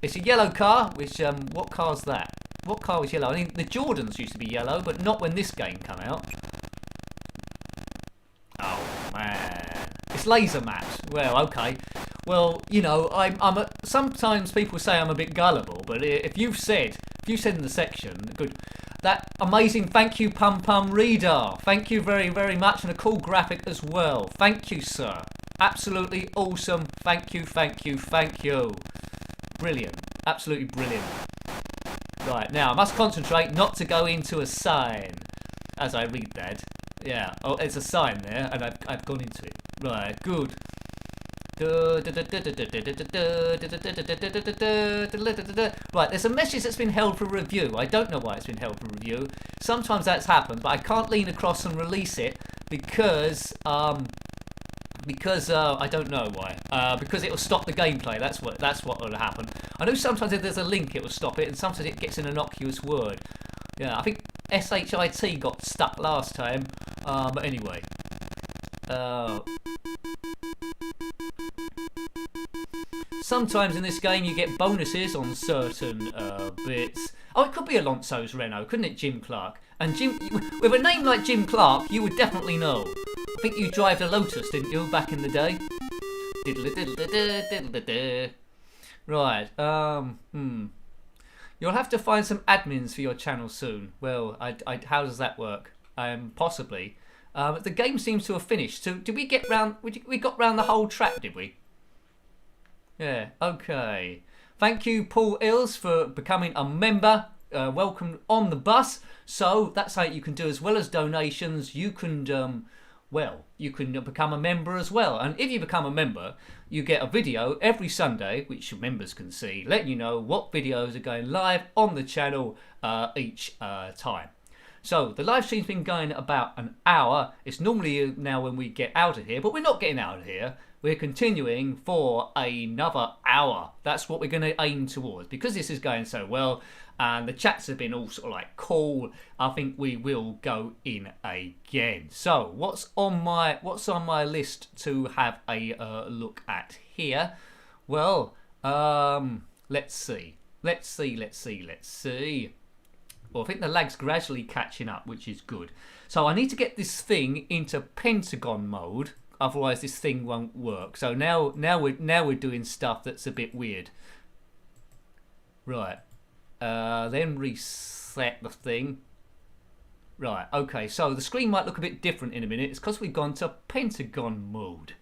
It's a yellow car, which, what car's that? What car was yellow? I mean, the Jordans used to be yellow, but not when this game came out. Oh, man. It's laser maps. Well, okay. Well, you know, sometimes people say I'm a bit gullible, but if you've said in the section, good, that amazing thank you, Pum Pum Reader. Thank you very, very much, and a cool graphic as well. Thank you, sir. Absolutely awesome. Thank you, thank you, thank you. Brilliant. Absolutely brilliant. Right, now I must concentrate not to go into a sign as I read that. Yeah, oh, it's a sign there, and I've gone into it. Right, good. Right, there's a message that's been held for review. I don't know why it's been held for review. Sometimes that's happened, but I can't lean across and release it because I don't know why. Because it will stop the gameplay. That's what will happen. I know sometimes if there's a link it will stop it, and sometimes it gets an innocuous word. Yeah, I think SHIT got stuck last time. But anyway. Sometimes in this game you get bonuses on certain bits. Oh, it could be Alonso's Renault, couldn't it, Jim Clark? And Jim, with a name like Jim Clark, you would definitely know. I think you drove a Lotus, didn't you, back in the day? Right, You'll have to find some admins for your channel soon. Well, how does that work? Possibly. The game seems to have finished. So did we get round? We got round the whole track, did we? Yeah. Okay. Thank you, Paul Ills, for becoming a member. Welcome on the bus. So that's how you can do, as well as donations. You can, you can become a member as well. And if you become a member, you get a video every Sunday, which your members can see, letting you know what videos are going live on the channel each time. So the live stream's been going about an hour. It's normally now when we get out of here, but we're not getting out of here. We're continuing for another hour. That's what we're going to aim towards. Because this is going so well and the chats have been all sort of like cool, I think we will go in again. So what's on my list to have a look at here? Well, let's see. Well, I think the lag's gradually catching up, which is good. So I need to get this thing into Pentagon mode, otherwise this thing won't work. So now we're doing stuff that's a bit weird. Right. Then reset the thing. Right. Okay. So the screen might look a bit different in a minute. It's because we've gone to Pentagon mode.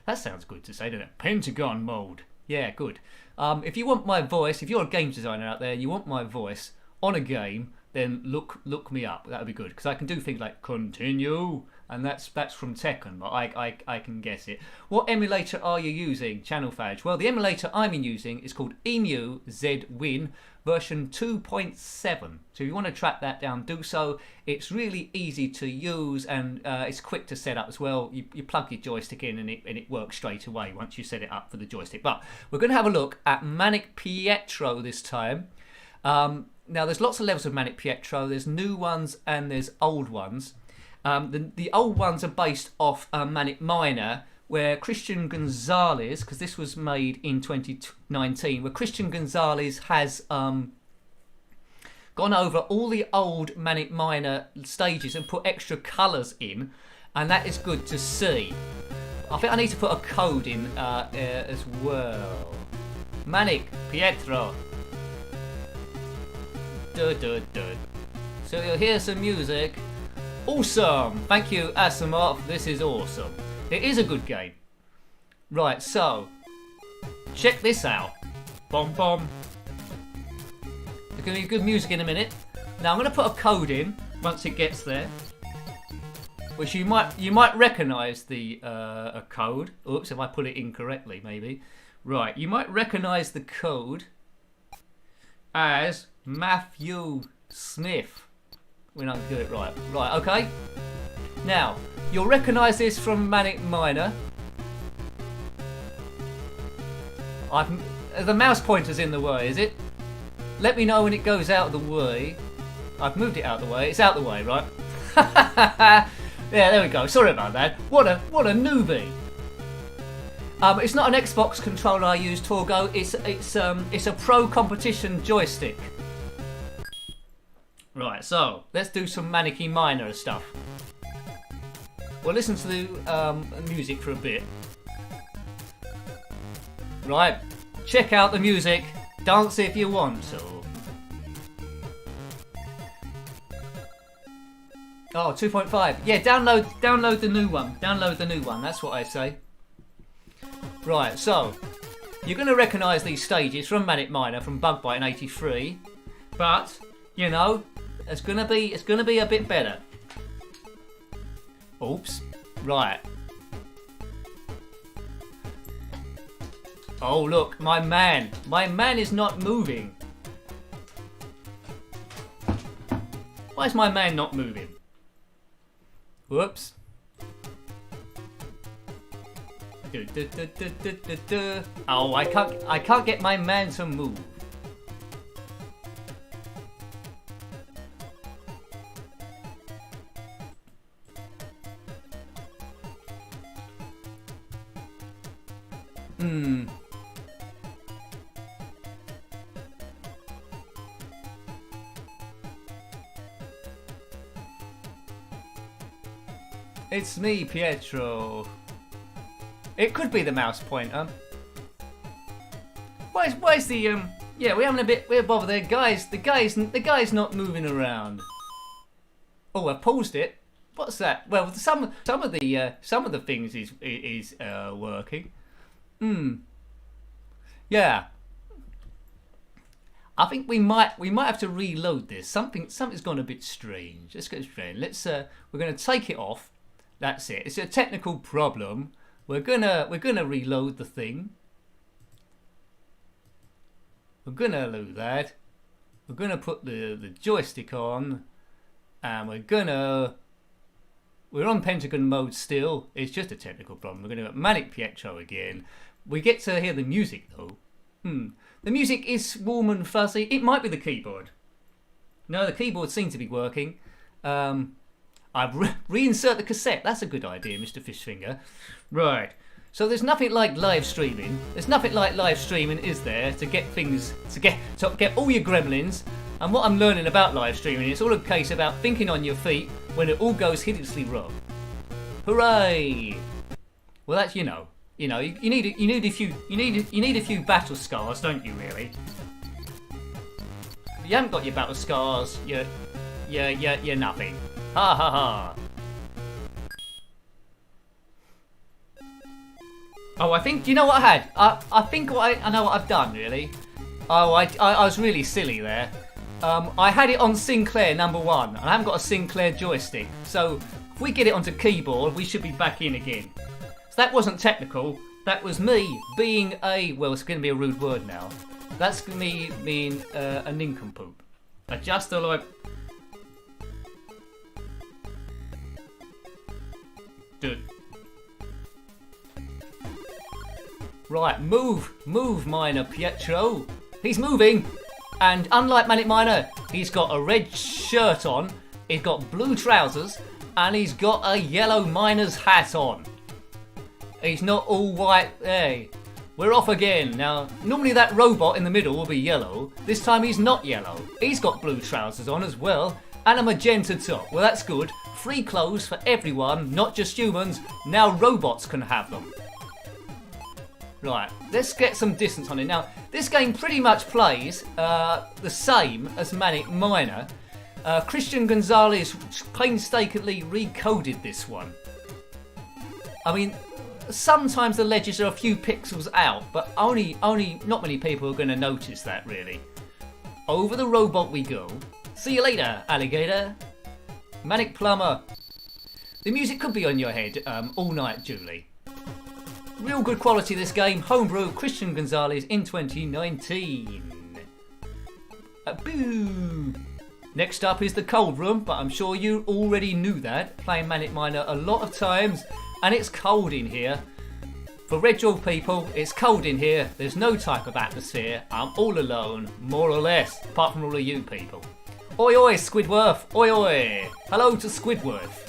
That sounds good to say, doesn't it? Pentagon mode. Yeah, good. If you want my voice, if you're a game designer out there, you want my voice on a game, then look me up. That would be good, because I can do things like continue, and that's from Tekken, but I can guess it. What emulator are you using, Channel Fage? Well, the emulator I'm using is called EMU Z-Win version 2.7. So if you want to track that down, do so. It's really easy to use, and it's quick to set up as well. You plug your joystick in and it works straight away once you set it up for the joystick. But we're going to have a look at Manic Pietro this time. Now, there's lots of levels of Manic Pietro. There's new ones and there's old ones. The old ones are based off Manic Miner, where Christian Gonzalez, because this was made in 2019, where Christian Gonzalez has gone over all the old Manic Miner stages and put extra colours in, and that is good to see. I think I need to put a code in as well. Manic Pietro. So you'll hear some music Awesome. Thank you, Asimov. This is awesome. It is a good game. Right, so check this out. Bom bom. There's going to be good music in a minute. Now I'm going to put a code in once it gets there, which you might recognise the a code. Oops, if I put it incorrectly, maybe. Right, you might recognise the code as Matthew Smith. We don't do it right. Right, okay. Now you'll recognise this from Manic Miner. The mouse pointer's in the way, is it? Let me know when it goes out of the way. I've moved it out of the way. It's out of the way, right? Yeah, there we go. Sorry about that. What a newbie. It's not an Xbox controller I use, Torgo. It's a pro competition joystick. Right, so let's do some Manic Miner stuff. We'll listen to the music for a bit. Right, check out the music. Dance if you want to. Oh, 2.5. Yeah, download the new one. Download the new one. That's what I say. Right, so you're going to recognise these stages from Manic Miner from Bug Bite in '83, but you know it's going to be a bit better. Oops. Right. Oh look, my man is not moving. Why is my man not moving? Whoops. Oh, I can't get my man to move. It's me, Pietro. It could be the mouse pointer. Why is the yeah, we're bothered there, guys. The guy's not moving around. Oh, I paused it. What's that? Well, some of the things is working. Yeah. I think we might have to reload this. Something's gone a bit strange. Let's go strange. We're gonna take it off. That's it. It's a technical problem. We're gonna reload the thing. We're gonna do that. We're gonna put the joystick on, and we're on Pentagon mode still. It's just a technical problem. We're gonna Manic Pietro again. We get to hear the music though. The music is warm and fuzzy. It might be the keyboard. No, the keyboard seems to be working. I've reinsert the cassette. That's a good idea, Mr. Fishfinger. Right. So there's nothing like live streaming. There's nothing like live streaming, is there, to get things to get all your gremlins. And what I'm learning about live streaming, it's all a case about thinking on your feet when it all goes hideously wrong. Hooray! Well, that's you need a few battle scars, don't you? Really? If you haven't got your battle scars, you're nothing. Ha ha ha. Oh, I think, do you know what I had? I think I know what I've done, really. Oh, I was really silly there. I had it on Sinclair #1, and I haven't got a Sinclair joystick. So, if we get it onto keyboard, we should be back in again. So that wasn't technical. That was me being well, it's going to be a rude word now. That's me being a nincompoop. Just like... Dude. Right, move, Miner Pietro. He's moving, and unlike Manic Miner, he's got a red shirt on, he's got blue trousers, and he's got a yellow miner's hat on. He's not all white. Hey, we're off again. Now, normally that robot in the middle will be yellow. This time he's not yellow. He's got blue trousers on as well, and a magenta top. Well, that's good. Free clothes for everyone, not just humans. Now robots can have them. Right, let's get some distance on it. Now, this game pretty much plays the same as Manic Miner, Christian Gonzalez painstakingly recoded this one. I mean, sometimes the ledges are a few pixels out, but only not many people are going to notice that, really. Over the robot we go. See you later, alligator. Manic Plumber. The music could be on your head all night, Julie. Real good quality this game. Homebrew, Christian Gonzalez in 2019. Boo! Next up is the cold room, but I'm sure you already knew that. Playing Manic Miner a lot of times, and it's cold in here. For Red people, it's cold in here. There's no type of atmosphere. I'm all alone, more or less, apart from all of you people. Oi oi, Squidworth! Oi oi! Hello to Squidworth.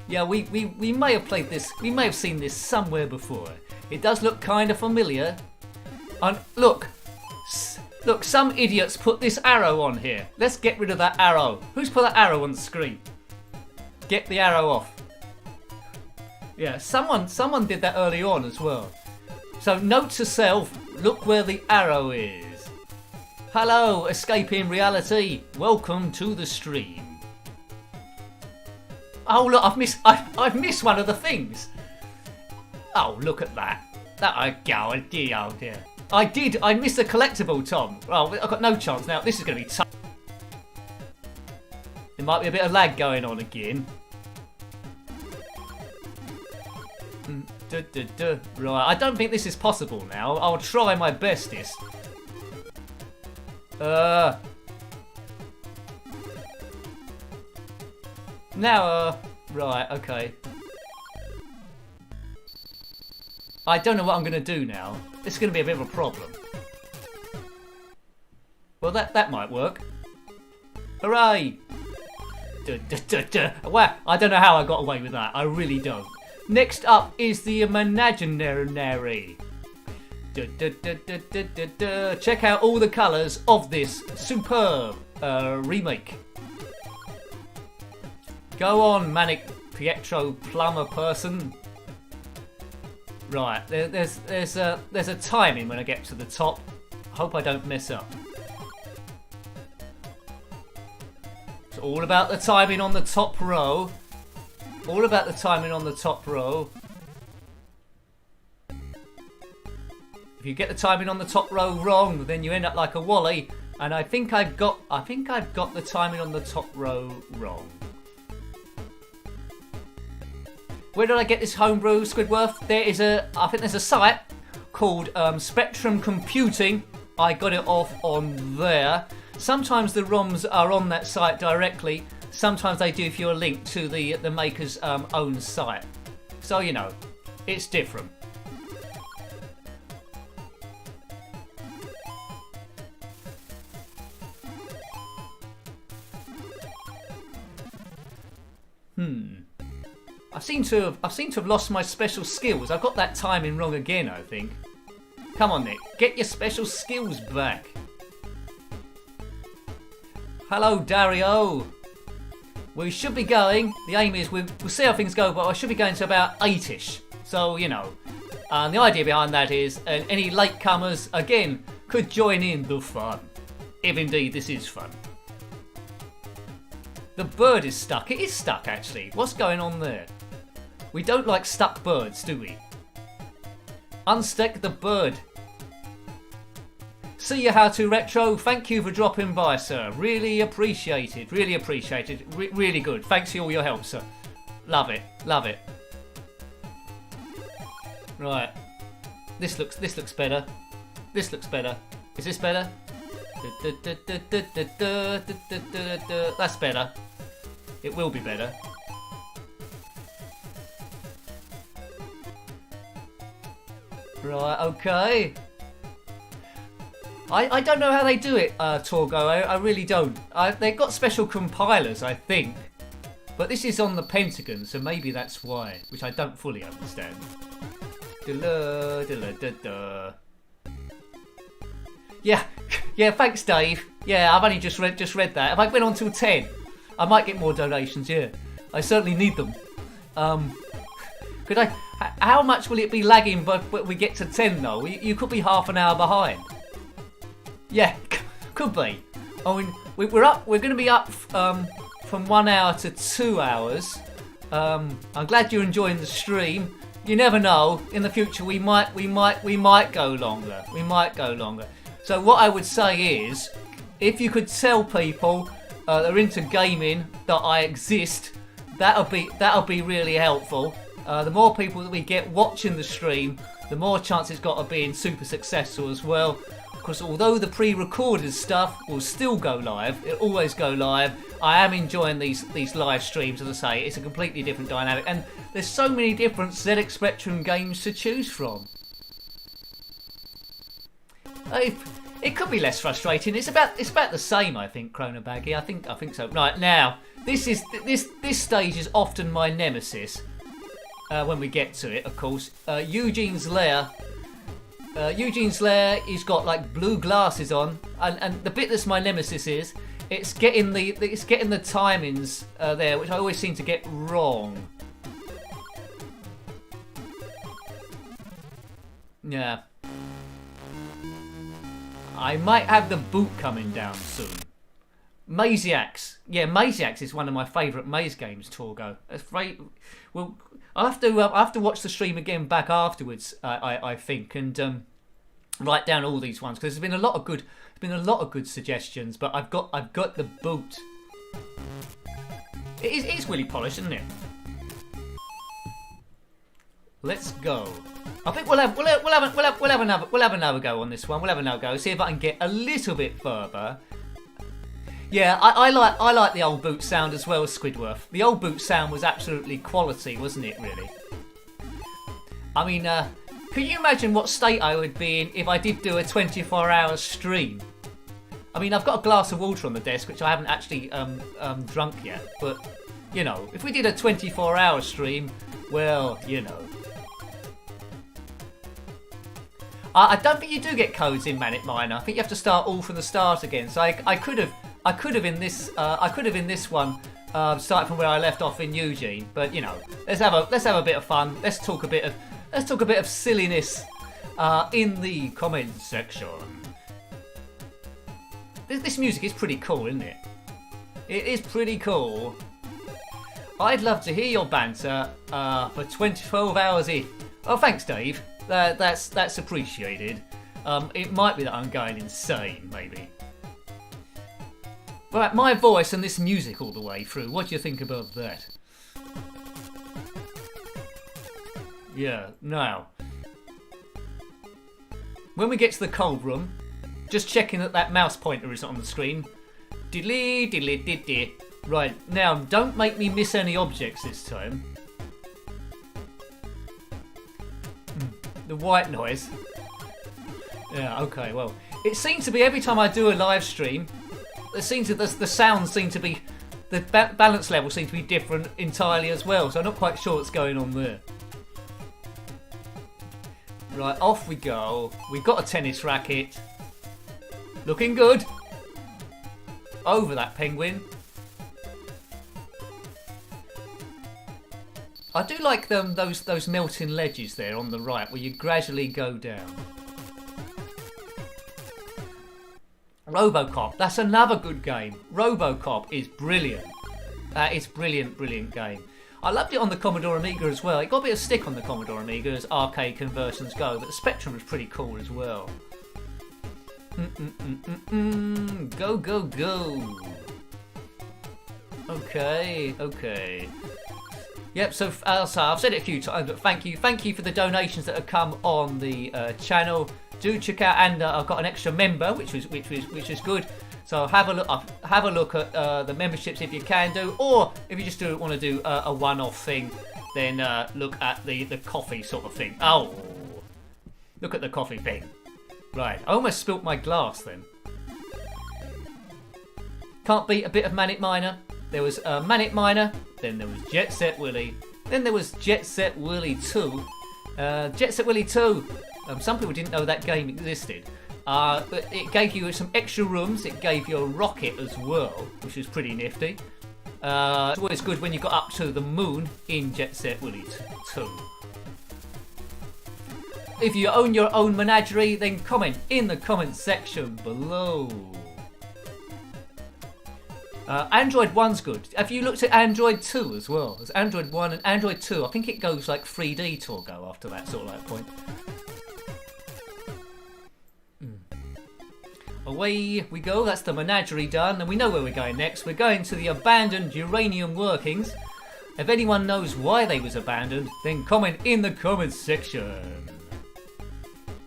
Yeah, we may have played this. We may have seen this somewhere before. It does look kind of familiar. And look, some idiots put this arrow on here. Let's get rid of that arrow. Who's put that arrow on the screen? Get the arrow off. Yeah, someone did that early on as well. So note to self, look where the arrow is. Hello, escaping reality. Welcome to the stream. Oh look, I've missed one of the things. Oh, look at that. I missed a collectible, Tom. Well, I've got no chance now. This is going to be tough. There might be a bit of lag going on again. Right, I don't think this is possible now. I'll try my bestest. Now, right, okay. I don't know what I'm going to do now. This is going to be a bit of a problem. Well, that might work. Hooray! Wow, I don't know how I got away with that. I really don't. Next up is the Imaginary. Check out all the colours of this superb remake. Go on, Manic Pietro plumber person. Right, there's a timing when I get to the top. Hope I don't mess up. It's all about the timing on the top row. All about the timing on the top row. If you get the timing on the top row wrong, then you end up like a Wally. And I think I've got the timing on the top row wrong. Where did I get this homebrew, Squidworth? I think there's a site called Spectrum Computing. I got it off on there. Sometimes the ROMs are on that site directly. Sometimes they give you a link to the maker's own site. So, you know, it's different. I seem to have lost my special skills. I've got that timing wrong again, I think. Come on, Nick. Get your special skills back. Hello, Dario. We should be going. The aim is we'll see how things go, but I should be going to about 8ish. So, you know. And the idea behind that is any latecomers, again, could join in the fun. If indeed this is fun. The bird is stuck. It is stuck, actually. What's going on there? We don't like stuck birds, do we? Unstick the bird. See you, How To Retro. Thank you for dropping by, sir. Really appreciated. Really appreciated. Really good. Thanks for all your help, sir. Love it. Love it. Right. This looks better. This looks better. Is this better? That's better. It will be better. Right, okay. I don't know how they do it, Torgo. I really don't. They've got special compilers, I think. But this is on the Pentagon, so maybe that's why, which I don't fully understand. Yeah, thanks, Dave. Yeah, I've only just read that. If I went on till 10, I might get more donations, yeah. I certainly need them. How much will it be lagging but we get to 10 though? You could be half an hour behind. Yeah, could be. I mean, We're going to be up from 1 hour to 2 hours. I'm glad you're enjoying the stream. You never know. In the future, we might go longer. We might go longer. So what I would say is, if you could tell people that are into gaming that I exist, that'll be really helpful. The more people that we get watching the stream, the more chance it's got of being super successful as well. Because although the pre-recorded stuff will still go live, it'll always go live, I am enjoying these live streams. As I say, it's a completely different dynamic, and there's so many different ZX Spectrum games to choose from. It could be less frustrating. It's about the same, I think, Chronobaggy. I think so. Right now, this stage is often my nemesis. When we get to it, of course, Eugene's lair. Eugene's lair, he's got like blue glasses on, and the bit that's my nemesis is it's getting the timings there, which I always seem to get wrong. Yeah. I might have the boot coming down soon. Maziacs. Yeah, Maziacs is one of my favourite maze games, Torgo. That's great. Well, I'll have to watch the stream again back afterwards, I think, and write down all these ones, because there's been a lot of good suggestions, but I've got the boot. It is really polished, isn't it? Let's go. I think we'll have another go on this one. We'll have another go. See if I can get a little bit further. Yeah, I like the old boot sound as well, Squidworth. The old boot sound was absolutely quality, wasn't it? Really. I mean, can you imagine what state I would be in if I did do a 24-hour stream? I mean, I've got a glass of water on the desk, which I haven't actually drunk yet. But you know, if we did a 24-hour stream, well, you know. I don't think you do get codes in Manic Miner. I think you have to start all from the start again. So I could have in this one started from where I left off in Eugene. But you know, let's have a bit of fun. Let's talk a bit of silliness in the comments section. This music is pretty cool, isn't it? It is pretty cool. I'd love to hear your banter for 12 hours in. Oh, thanks, Dave. That's appreciated. It might be that I'm going insane, maybe. Right, my voice and this music all the way through. What do you think about that? Yeah, now. When we get to the cold room, just checking that mouse pointer isn't on the screen. Diddly, diddly, diddly. Right, now, don't make me miss any objects this time. The white noise. Yeah, okay, well. It seems to be every time I do a live stream, the sounds seem to be, the balance level seems to be different entirely as well, so I'm not quite sure what's going on there. Right, off we go. We've got a tennis racket. Looking good. Over that penguin. I do like those melting ledges there on the right where you gradually go down. Robocop, that's another good game. Robocop is brilliant. That is brilliant game. I loved it on the Commodore Amiga as well. It got a bit of stick on the Commodore Amiga as arcade conversions go, but the Spectrum was pretty cool as well. Go, go, go. Okay. Yep, so I've said it a few times, but thank you for the donations that have come on the channel. Do check out, and I've got an extra member, which is good. So have a look at the memberships if you can do, or if you just want to do a one-off thing, then look at the coffee sort of thing. Oh, look at the coffee thing. Right, I almost spilt my glass then. Can't beat a bit of Manic Miner. There was Manic Miner, then there was Jet Set Willy, then there was Jet Set Willy 2. Jet Set Willy 2, some people didn't know that game existed. But it gave you some extra rooms, it gave you a rocket as well, which was pretty nifty. It's always good when you got up to the moon in Jet Set Willy 2. If you own your own menagerie, then comment in the comment section below. Android 1's good. Have you looked at Android 2 as well? There's Android 1 and Android 2. I think it goes like 3D to go after that sort of like point. Away we go. That's the menagerie done. And we know where we're going next. We're going to the abandoned uranium workings. If anyone knows why they was abandoned, then comment in the comments section.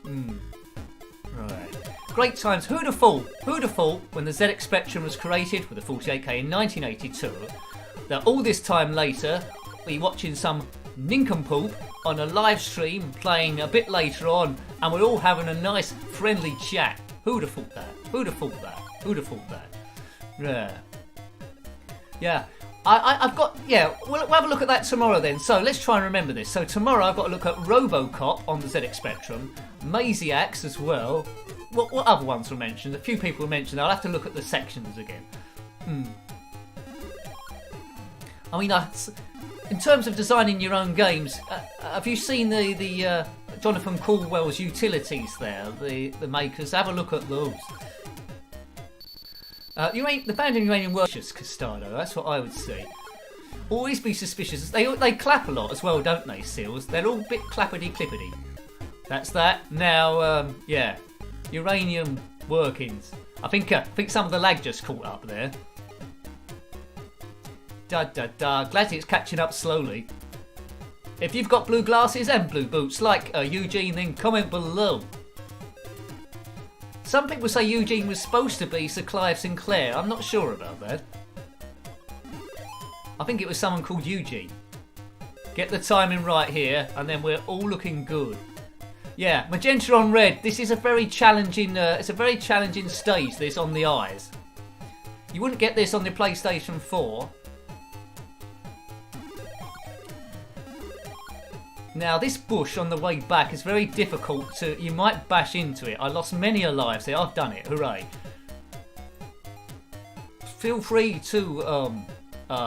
Right. Great times. Who'd have thought when the ZX Spectrum was created with the 48K in 1982 that all this time later we're watching some nincompoop on a live stream playing a bit later on and we're all having a nice friendly chat. Who'd have thought that? Who'd have thought that? Who'd have thought that? Yeah. I've got, we'll have a look at that tomorrow then. So let's try and remember this. So tomorrow I've got to look at Robocop on the ZX Spectrum, Maziacs as well. What other ones were mentioned? A few people were mentioned. I'll have to look at the sections again. I mean, in terms of designing your own games, have you seen the Jonathan Caldwell's utilities there? The makers. Have a look at those. The abandoned uranium workers, Castado. That's what I would say. Always be suspicious. They clap a lot as well, don't they, Seals? They're all a bit clappity clippity. That's that. Now, uranium workings. I think some of the lag just caught up there. Glad it's catching up slowly. If you've got blue glasses and blue boots like Eugene, then comment below. Some people say Eugene was supposed to be Sir Clive Sinclair. I'm not sure about that. I think it was someone called Eugene. Get the timing right here, and then we're all looking good. Yeah, magenta on red. This is a very challenging. It's a very challenging stage. This on the eyes. You wouldn't get this on the PlayStation 4. Now this bush on the way back is very difficult to, you might bash into it. I lost many a life there. I've done it, hooray. Feel free to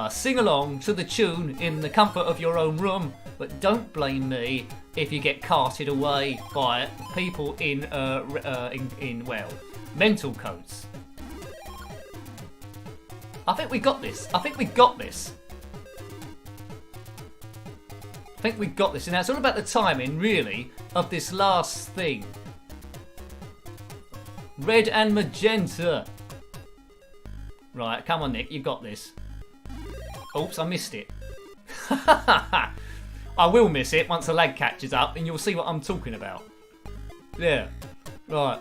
sing along to the tune in the comfort of your own room, but don't blame me if you get carted away by people in mental codes. I think we got this. I think we got this. I think we got this, and now it's all about the timing, really, of this last thing. Red and magenta. Right, come on, Nick, you got this. Oops, I missed it. I will miss it once the lag catches up, and you'll see what I'm talking about. Yeah, right.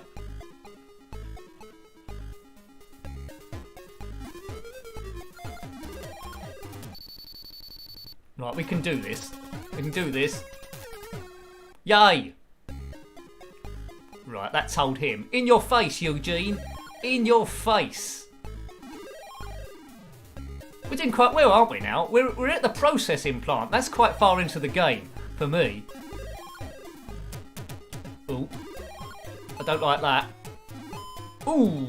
Right, we can do this. We can do this. Yay! Right, that told him. In your face, Eugene. In your face. We're doing quite well, aren't we now? We're at the processing plant. That's quite far into the game, for me. Ooh. I don't like that. Ooh.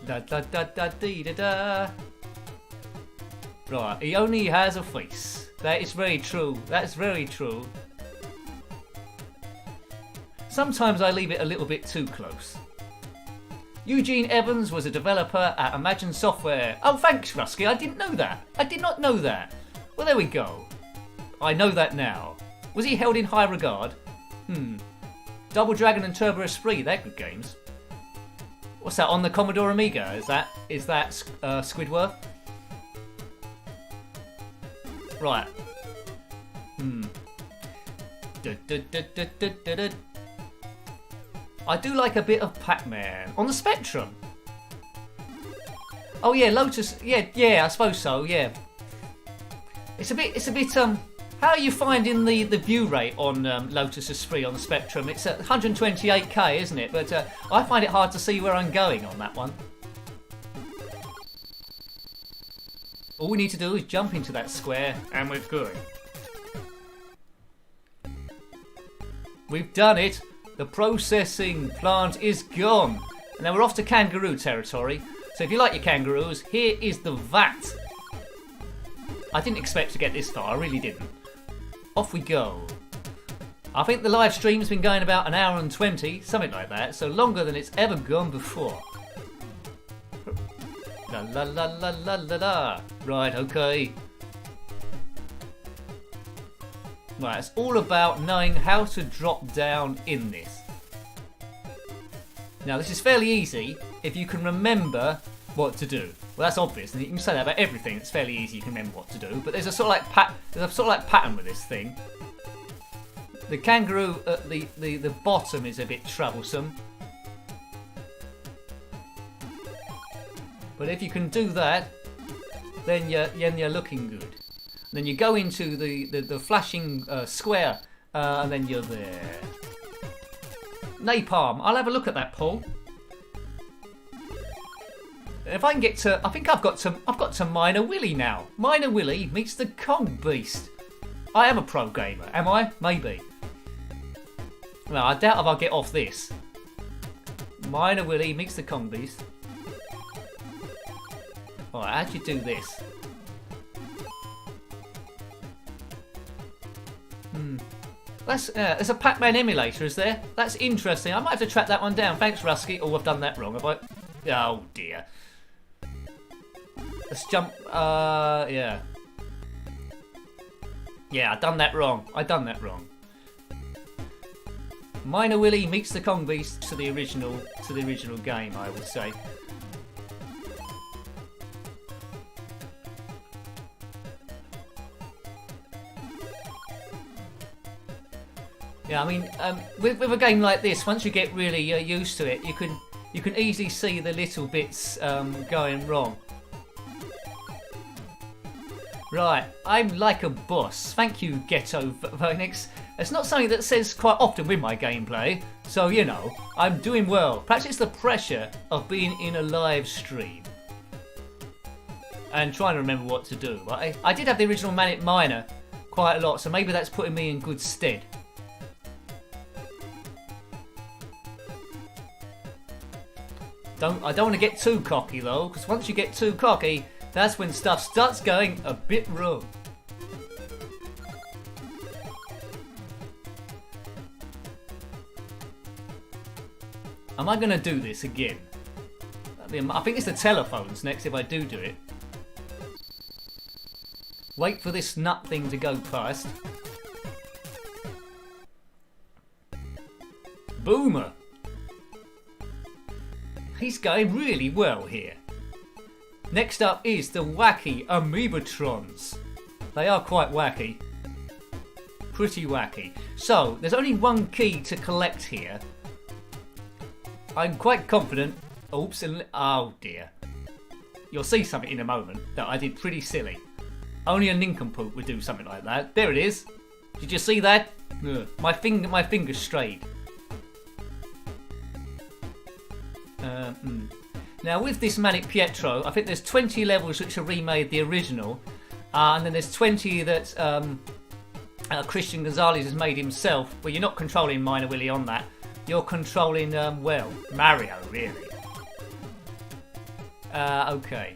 Da da da da dee da da. Right, he only has a face. That is very true. That's very true. Sometimes I leave it a little bit too close. Eugene Evans was a developer at Imagine Software. Oh, thanks, Rusky. I didn't know that. I did not know that. Well, there we go. I know that now. Was he held in high regard? Double Dragon and Turbo Esprit, they're good games. What's that, on the Commodore Amiga? Is that Squidworth? Right. I do like a bit of Pac-Man on the Spectrum. Oh yeah, Lotus. Yeah, I suppose so. Yeah. It's a bit. How are you finding the view rate on Lotus Esprit on the Spectrum? It's at 128k, isn't it? But I find it hard to see where I'm going on that one. All we need to do is jump into that square and we're good. We've done it. The processing plant is gone. And now we're off to kangaroo territory. So if you like your kangaroos, here is the vat. I didn't expect to get this far, I really didn't. Off we go. I think the live stream's been going about an hour and 20, something like that, so longer than it's ever gone before. La la la la la la la. Right, okay. Right, it's all about knowing how to drop down in this. Now, this is fairly easy if you can remember what to do. Well, that's obvious, and you can say that about everything. It's fairly easy, you can remember what to do. But there's a sort of like pattern with this thing. The kangaroo at the bottom is a bit troublesome. But if you can do that, then you're looking good. And then you go into the flashing square, and then you're there. Napalm. I'll have a look at that, Paul. If I can get to, I think I've got to Minor Willy now. Minor Willy meets the Kong Beast. I am a pro gamer, am I? Maybe. No, I doubt if I'll get off this. Minor Willy meets the Kong Beast. Alright, how'd you do this? There's a Pac-Man emulator, is there? That's interesting. I might have to track that one down. Thanks, Rusky. Oh, I've done that wrong, have I? Oh, dear. Let's jump. Yeah. Yeah, I've done that wrong. Minor Willy meets the Kong Beast to the original game, I would say. Yeah, I mean, with a game like this, once you get really used to it, you can easily see the little bits going wrong. Right, I'm like a boss. Thank you, Ghetto Phoenix. It's not something that says quite often with my gameplay, so you know, I'm doing well. Perhaps it's the pressure of being in a live stream and trying to remember what to do. But I did have the original Manic Miner quite a lot, so maybe that's putting me in good stead. I don't want to get too cocky though, because once you get too cocky, that's when stuff starts going a bit wrong. Am I going to do this again? I think it's the telephones next if I do it. Wait for this nut thing to go past. Boomer! He's going really well here. Next up is the wacky Amoebatrons. They are quite wacky. Pretty wacky. So, there's only one key to collect here. I'm quite confident. Oops, oh dear. You'll see something in a moment that I did pretty silly. Only a nincompoop would do something like that. There it is. Did you see that? Ugh. My finger strayed. Now with this Manic Pietro, I think there's 20 levels which are remade the original, and then there's 20 that Christian Gonzalez has made himself. Well, you're not controlling Minor Willy on that. You're controlling, well, Mario, really. Okay.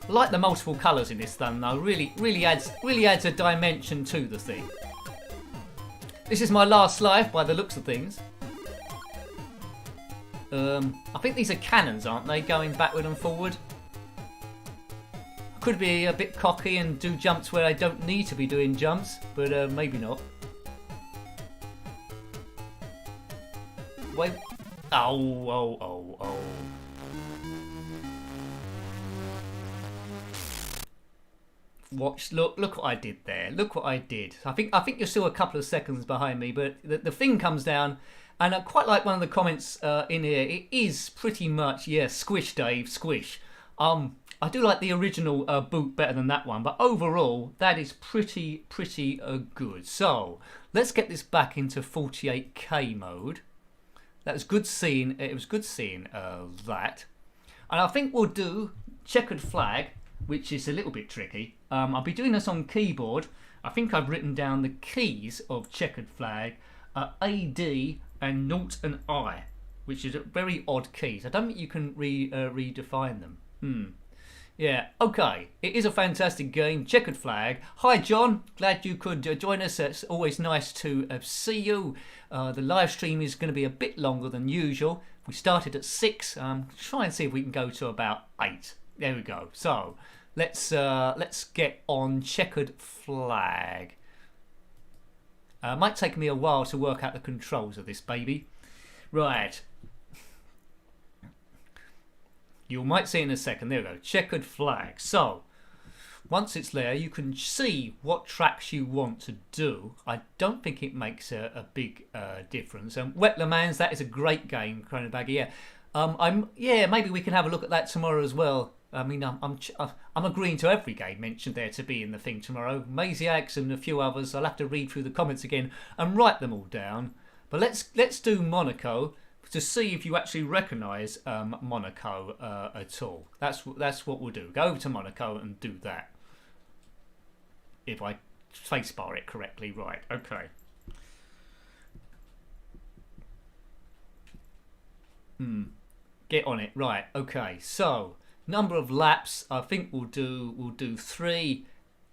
I like the multiple colours in this thing, though. Really adds a dimension to the thing. This is my last life, by the looks of things. I think these are cannons, aren't they? Going backward and forward. I could be a bit cocky and do jumps where I don't need to be doing jumps, but maybe not. Wait. Oh. Watch, look what I did there. Look what I did. I think you're still a couple of seconds behind me, but the thing comes down. And I quite like one of the comments in here. It is pretty much, yeah, squish, Dave, squish. I do like the original boot better than that one, but overall, that is pretty good. So, let's get this back into 48K mode. That was good seeing, it was good seeing that. And I think we'll do Checkered Flag, which is a little bit tricky. I'll be doing this on keyboard. I think I've written down the keys of Checkered Flag, AD, and Naught and I, which is very odd keys. I don't think you can redefine them. Yeah, okay. It is a fantastic game, Checkered Flag. Hi, John. Glad you could join us. It's always nice to see you. The live stream is going to be a bit longer than usual. We started at 6. Try and see if we can go to about 8. There we go. So let's get on Checkered Flag. Might take me a while to work out the controls of this baby. Right. You might see in a second. There we go. Checkered Flag. So, once it's there, you can see what tracks you want to do. I don't think it makes a big difference. Wet Le Mans, that is a great game, Chronobagger. Yeah. Maybe we can have a look at that tomorrow as well. I mean, I'm agreeing to every game mentioned there to be in the thing tomorrow. Maziacs and a few others. I'll have to read through the comments again and write them all down. But let's do Monaco, to see if you actually recognise Monaco at all. That's what we'll do. Go over to Monaco and do that. If I spacebar it correctly, right? Okay. Get on it, right? Okay. So number of laps, I think we'll do 3,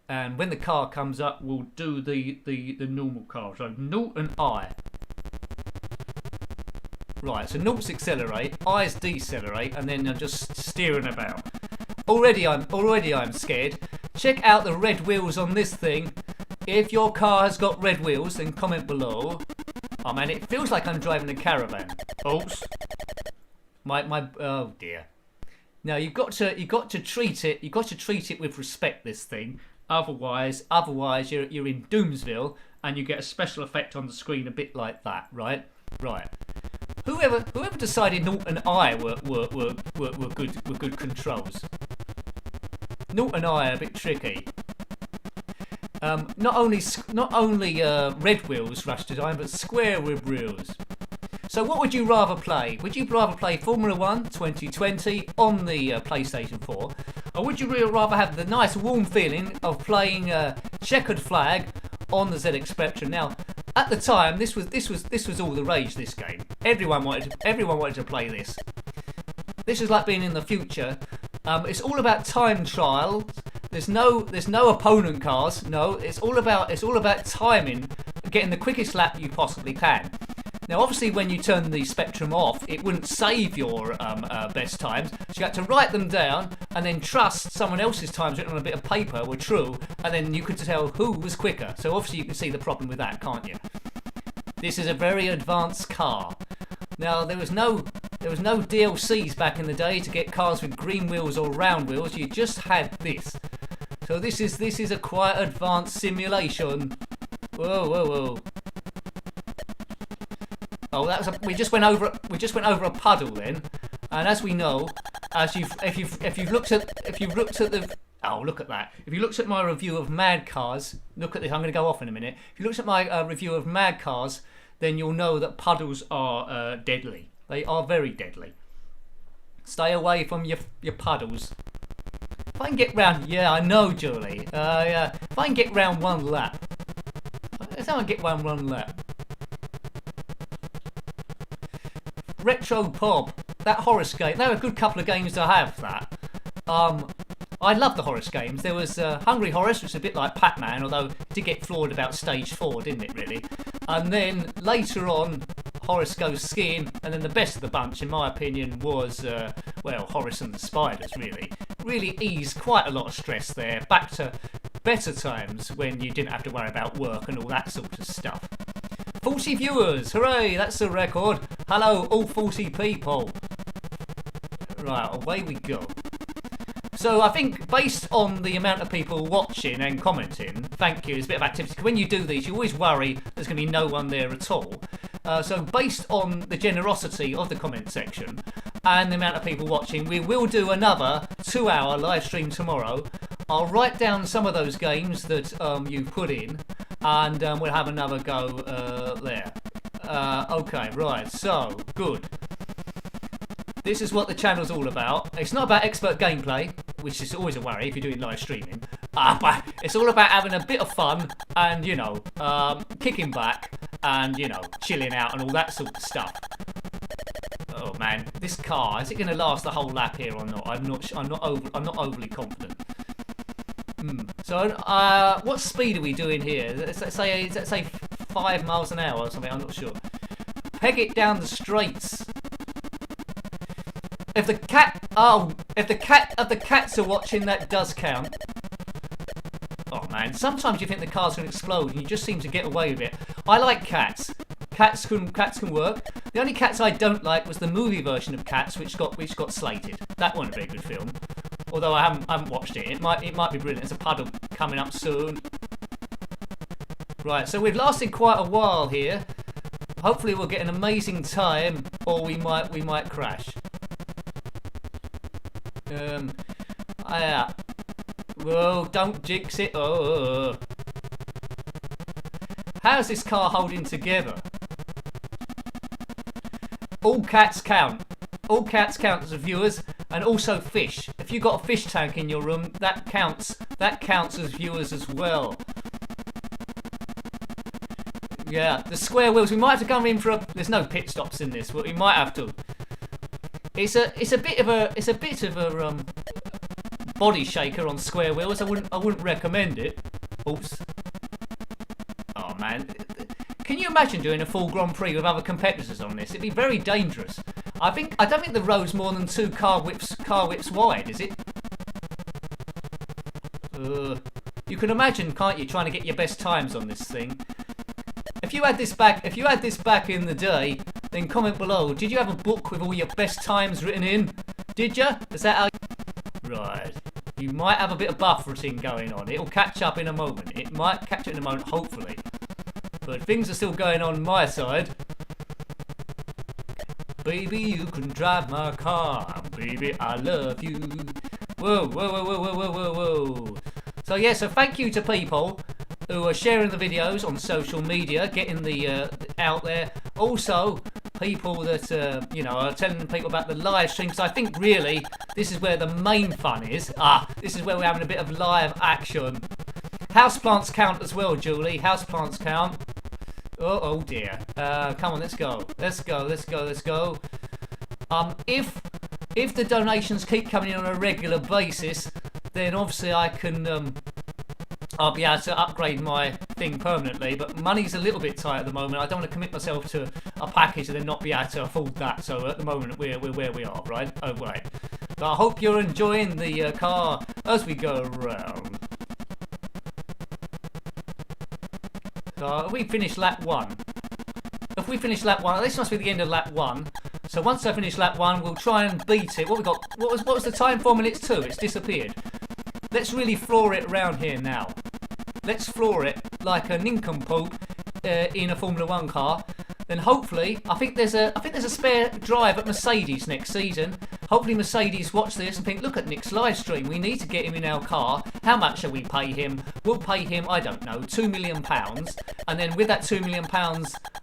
and when the car comes up, we'll do the normal car. So 0 and I. Right, so 0's accelerate, I's decelerate, and then I'm just steering about. Already I'm scared. Check out the red wheels on this thing. If your car has got red wheels, then comment below. Oh man, it feels like I'm driving a caravan. Oops. Oh dear. Now you've got to treat it with respect, this thing. Otherwise you're in Doomsville and you get a special effect on the screen a bit like that, right? Right. Whoever decided 0 and I were good controls. 0 and I are a bit tricky. Not only red wheels rush to time, but square with wheels. So what would you rather play? Would you rather play Formula 1 2020 on the PlayStation 4, or would you rather have the nice warm feeling of playing Checkered Flag on the ZX Spectrum? Now, at the time, this was all the rage. This game, everyone wanted to play this. This is like being in the future. It's all about time trials. There's no opponent cars. No, it's all about timing, getting the quickest lap you possibly can. Now, obviously, when you turn the Spectrum off, it wouldn't save your best times. So you had to write them down and then trust someone else's times written on a bit of paper were true, and then you could tell who was quicker. So obviously, you can see the problem with that, can't you? This is a very advanced car. Now, there was no DLCs back in the day to get cars with green wheels or round wheels. You just had this. So this is a quite advanced simulation. Whoa. Oh, we just went over a puddle then, and as we know, if you've looked at the look at that. If you looked at my review of Mad Cars, look at this. I'm going to go off in a minute. If you looked at my review of Mad Cars, then you'll know that puddles are deadly. They are very deadly. Stay away from your puddles. If I can get round, yeah, I know, Julie. If I can get round one lap, let's how I get round one lap. Retro Pop, that Horace game, they were a good couple of games to have, that. I love the Horace games. There was Hungry Horace, which is a bit like Pac-Man, although it did get flawed about stage 4, didn't it, really? And then later on, Horace Goes Skiing, and then the best of the bunch, in my opinion, was, Horace and the Spiders, really. Really eased quite a lot of stress there, back to better times when you didn't have to worry about work and all that sort of stuff. 40 viewers, hooray, that's a record. Hello, all 40 people. Right, away we go. So I think based on the amount of people watching and commenting, thank you, there's a bit of activity. When you do these, you always worry there's going to be no one there at all. So based on the generosity of the comment section and the amount of people watching, we will do another 2-hour live stream tomorrow. I'll write down some of those games that you put in, and we'll have another go there. Okay, right, so, good. This is what the channel's all about. It's not about expert gameplay, which is always a worry if you're doing live streaming. But it's all about having a bit of fun and, kicking back and, chilling out and all that sort of stuff. Oh, Oh man, this car, is it going to last the whole lap here or not? I'm not overly confident. So, what speed are we doing here? Let's say 5 miles an hour or something. I'm not sure. Peg it down the straights. If the cats are watching, that does count. Oh man, sometimes you think the car's going to explode and you just seem to get away with it. I like Cats. Cats can work. The only Cats I don't like was the movie version of Cats, which got slated. That wasn't a very good film. Although I haven't watched it. It might be brilliant. There's a puddle coming up soon. Right, so we've lasted quite a while here. Hopefully we'll get an amazing time, or we might crash. Whoa, don't jinx it. Oh. How's this car holding together? All cats count. All cats count as viewers, and also fish. If you've got a fish tank in your room, that counts. That counts as viewers as well. Yeah, the square wheels. We might have to come in for a. There's no pit stops in this, but we might have to. It's a bit of a body shaker on square wheels. I wouldn't recommend it. Oops. Oh man, can you imagine doing a full Grand Prix with other competitors on this? It'd be very dangerous. I don't think the road's more than 2 car whips wide, is it? You can imagine, can't you, trying to get your best times on this thing? If you had this back in the day, then comment below. Did you have a book with all your best times written in? Did you? Is that how? Right. You might have a bit of buffering going on. It'll catch up in a moment. It might catch up in a moment, hopefully. But things are still going on my side. Baby, you can drive my car. Baby, I love you. Whoa, whoa, whoa, whoa, whoa, whoa, whoa. So yeah, so thank you to people who are sharing the videos on social media, getting the out there. Also, people that are telling people about the live stream, because I think really this is where the main fun is. This is where we're having a bit of live action. Houseplants count as well, Julie. Houseplants count. Oh dear. Come on, let's go. Let's go. If the donations keep coming in on a regular basis, then obviously I can I'll be able to upgrade my thing permanently, but money's a little bit tight at the moment. I don't want to commit myself to a package and then not be able to afford that. So at the moment we're where we are, right? Oh right. But I hope you're enjoying the car as we go around. So we finished lap 1. If we finish lap 1, this must be the end of lap 1. So once I finish lap 1, we'll try and beat it. What we got? What was the time? 4 minutes 2. It's disappeared. Let's really floor it around here now. Let's floor it like a nincompoop in a Formula 1 car. Then hopefully, I think there's a spare drive at Mercedes next season. Hopefully Mercedes watch this and think, look at Nick's live stream. We need to get him in our car. How much shall we pay him? We'll pay him, I don't know, £2 million. And then with that £2 million,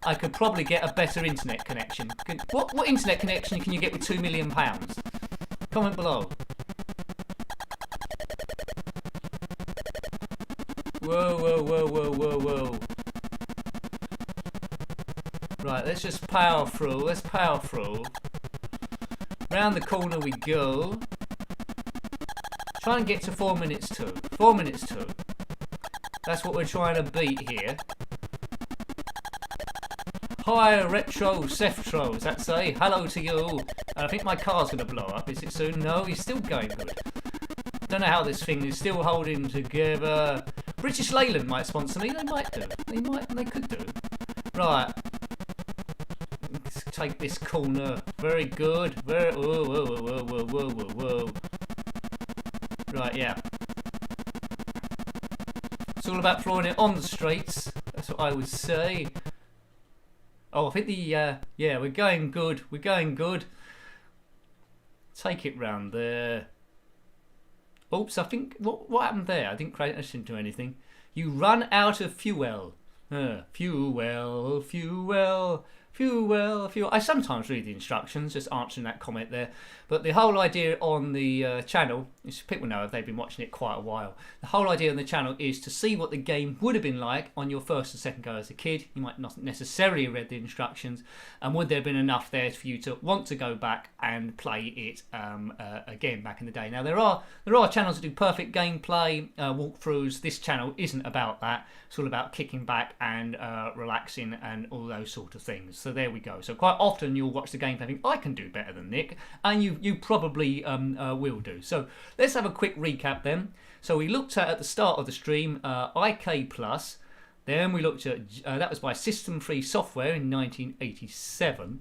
I could probably get a better internet connection. What internet connection can you get with £2 million? Comment below. Whoa, whoa, whoa, whoa, whoa, whoa. Right, let's just power through. Let's power through. Round the corner we go. Try and get to 4 minutes 2. 4 minutes 2. That's what we're trying to beat here. Hi, Retro Ceftro, does that say? Hello to you. And I think my car's going to blow up. Is it soon? No, he's still going good. Don't know how this thing is still holding together. British Leyland might sponsor me. They might do. They could do. Right. Let's take this corner. Very good. Very. Whoa, whoa, whoa, whoa, whoa, whoa, whoa. Right, yeah. It's all about flooring it on the straights. That's what I would say. Oh, I think yeah, we're going good. We're going good. Take it round there. Oops, I think, what happened there? I didn't create attention to anything. You run out of fuel. Fuel. I sometimes read the instructions, just answering that comment there. But the whole idea on the channel, is people know if they've been watching it quite a while, the whole idea on the channel is to see what the game would have been like on your first and second go as a kid. You might not necessarily have read the instructions, and would there have been enough there for you to want to go back and play it again back in the day. Now there are channels that do perfect gameplay walkthroughs. This channel isn't about that. It's all about kicking back and relaxing and all those sort of things. So there we go. So quite often you'll watch the gameplay and think, I can do better than Nick, and you probably will do. So let's have a quick recap then. So we looked at the start of the stream IK Plus. Then we looked at that was by System Free Software in 1987.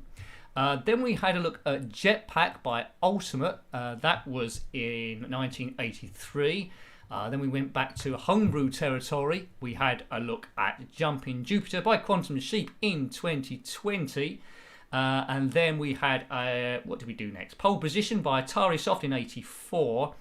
Then we had a look at Jetpack by Ultimate. That was in 1983. Then we went back to homebrew territory. We had a look at Jumping Jupiter by Quantum Sheep in 2020. And then we had, what did we do next? Pole Position by Atari Soft in 84.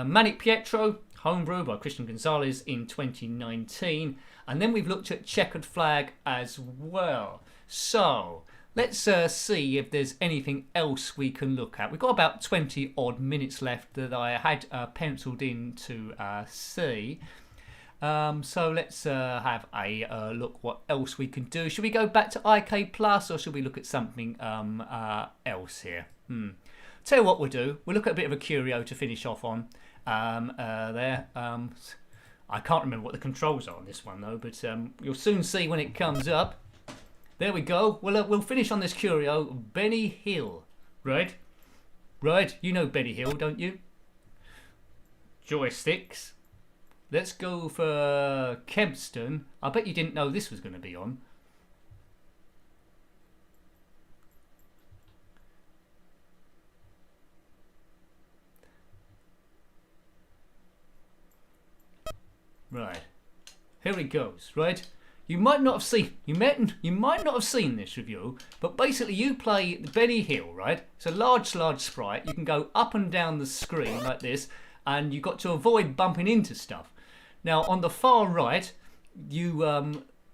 Manic Pietro, homebrew by Christian Gonzalez in 2019. And then we've looked at Checkered Flag as well. So let's see if there's anything else we can look at. We've got about 20 odd minutes left that I had penciled in to see. So let's have a look what else we can do. Should we go back to IK Plus or should we look at something else here? Tell you what we'll do. We'll look at a bit of a Curio to finish off on there. I can't remember what the controls are on this one though, but you'll soon see when it comes up. There we go. We'll finish on this Curio. Benny Hill. Right? Right? You know Benny Hill, don't you? Joysticks. Let's go for Kempston. I bet you didn't know this was going to be on. Right. Here it goes, right? You might not have seen this review, but basically you play Benny Hill, right? It's a large sprite. You can go up and down the screen like this, and you've got to avoid bumping into stuff. Now on the far right, you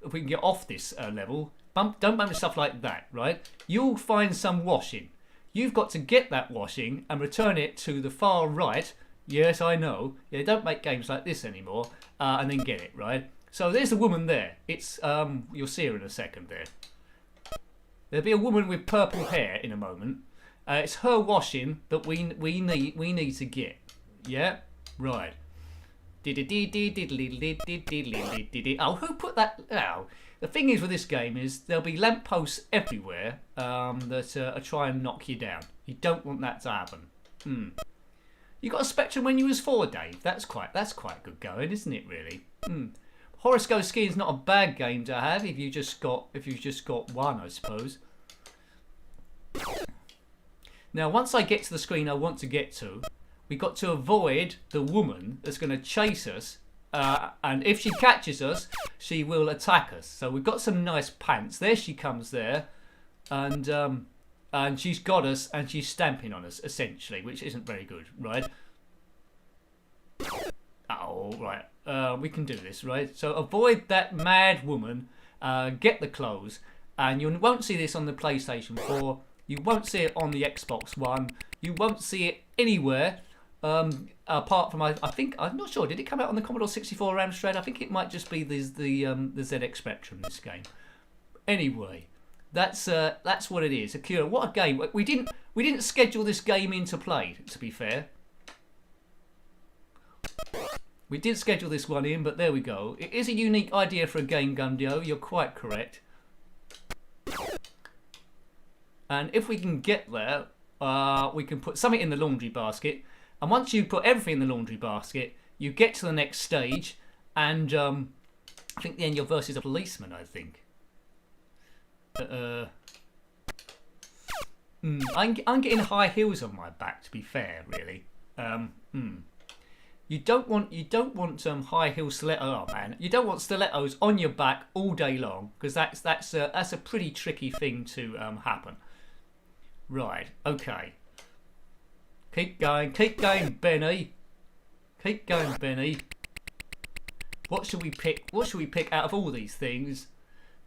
if we can get off this level, don't bump into stuff like that, right? You'll find some washing. You've got to get that washing and return it to the far right. Yes, I know. Yeah, don't make games like this anymore, and then get it, right? So there's a woman there. It's you'll see her in a second there. There'll be a woman with purple hair in a moment. It's her washing that we need to get. Yeah, right. Oh, who put that? Oh, the thing is with this game is there'll be lampposts everywhere that are trying to knock you down. You don't want that to happen. You got a Spectrum when you was 4, Dave. That's quite good going, isn't it? Really. Horoscope Skiing is not a bad game to have if you've just got one, I suppose. Now, once I get to the screen I want to get to, we've got to avoid the woman that's going to chase us, and if she catches us, she will attack us. So we've got some nice pants. There she comes there, and she's got us, and she's stamping on us essentially, which isn't very good, right? Oh, right. We can do this, right? So avoid that mad woman, get the clothes, and you won't see this on the PlayStation 4. You won't see it on the Xbox One. You won't see it anywhere apart from I'm not sure. Did it come out on the Commodore 64 Amstrad? I think it might just be the ZX Spectrum. This game. Anyway, that's what it is. Akira, what a game! We didn't schedule this game into play. To be fair. We did schedule this one in, but there we go. It is a unique idea for a game, Gundio. You're quite correct. And if we can get there, we can put something in the laundry basket. And once you put everything in the laundry basket, you get to the next stage. And I think then you're versus a policeman, I think. I'm getting high heels on my back, to be fair, really. You don't want high heel stilettos. Oh man, you don't want stilettos on your back all day long, because that's a pretty tricky thing to happen. Right. Okay. Keep going, Benny. Keep going, Benny. What should we pick? What should we pick out of all these things?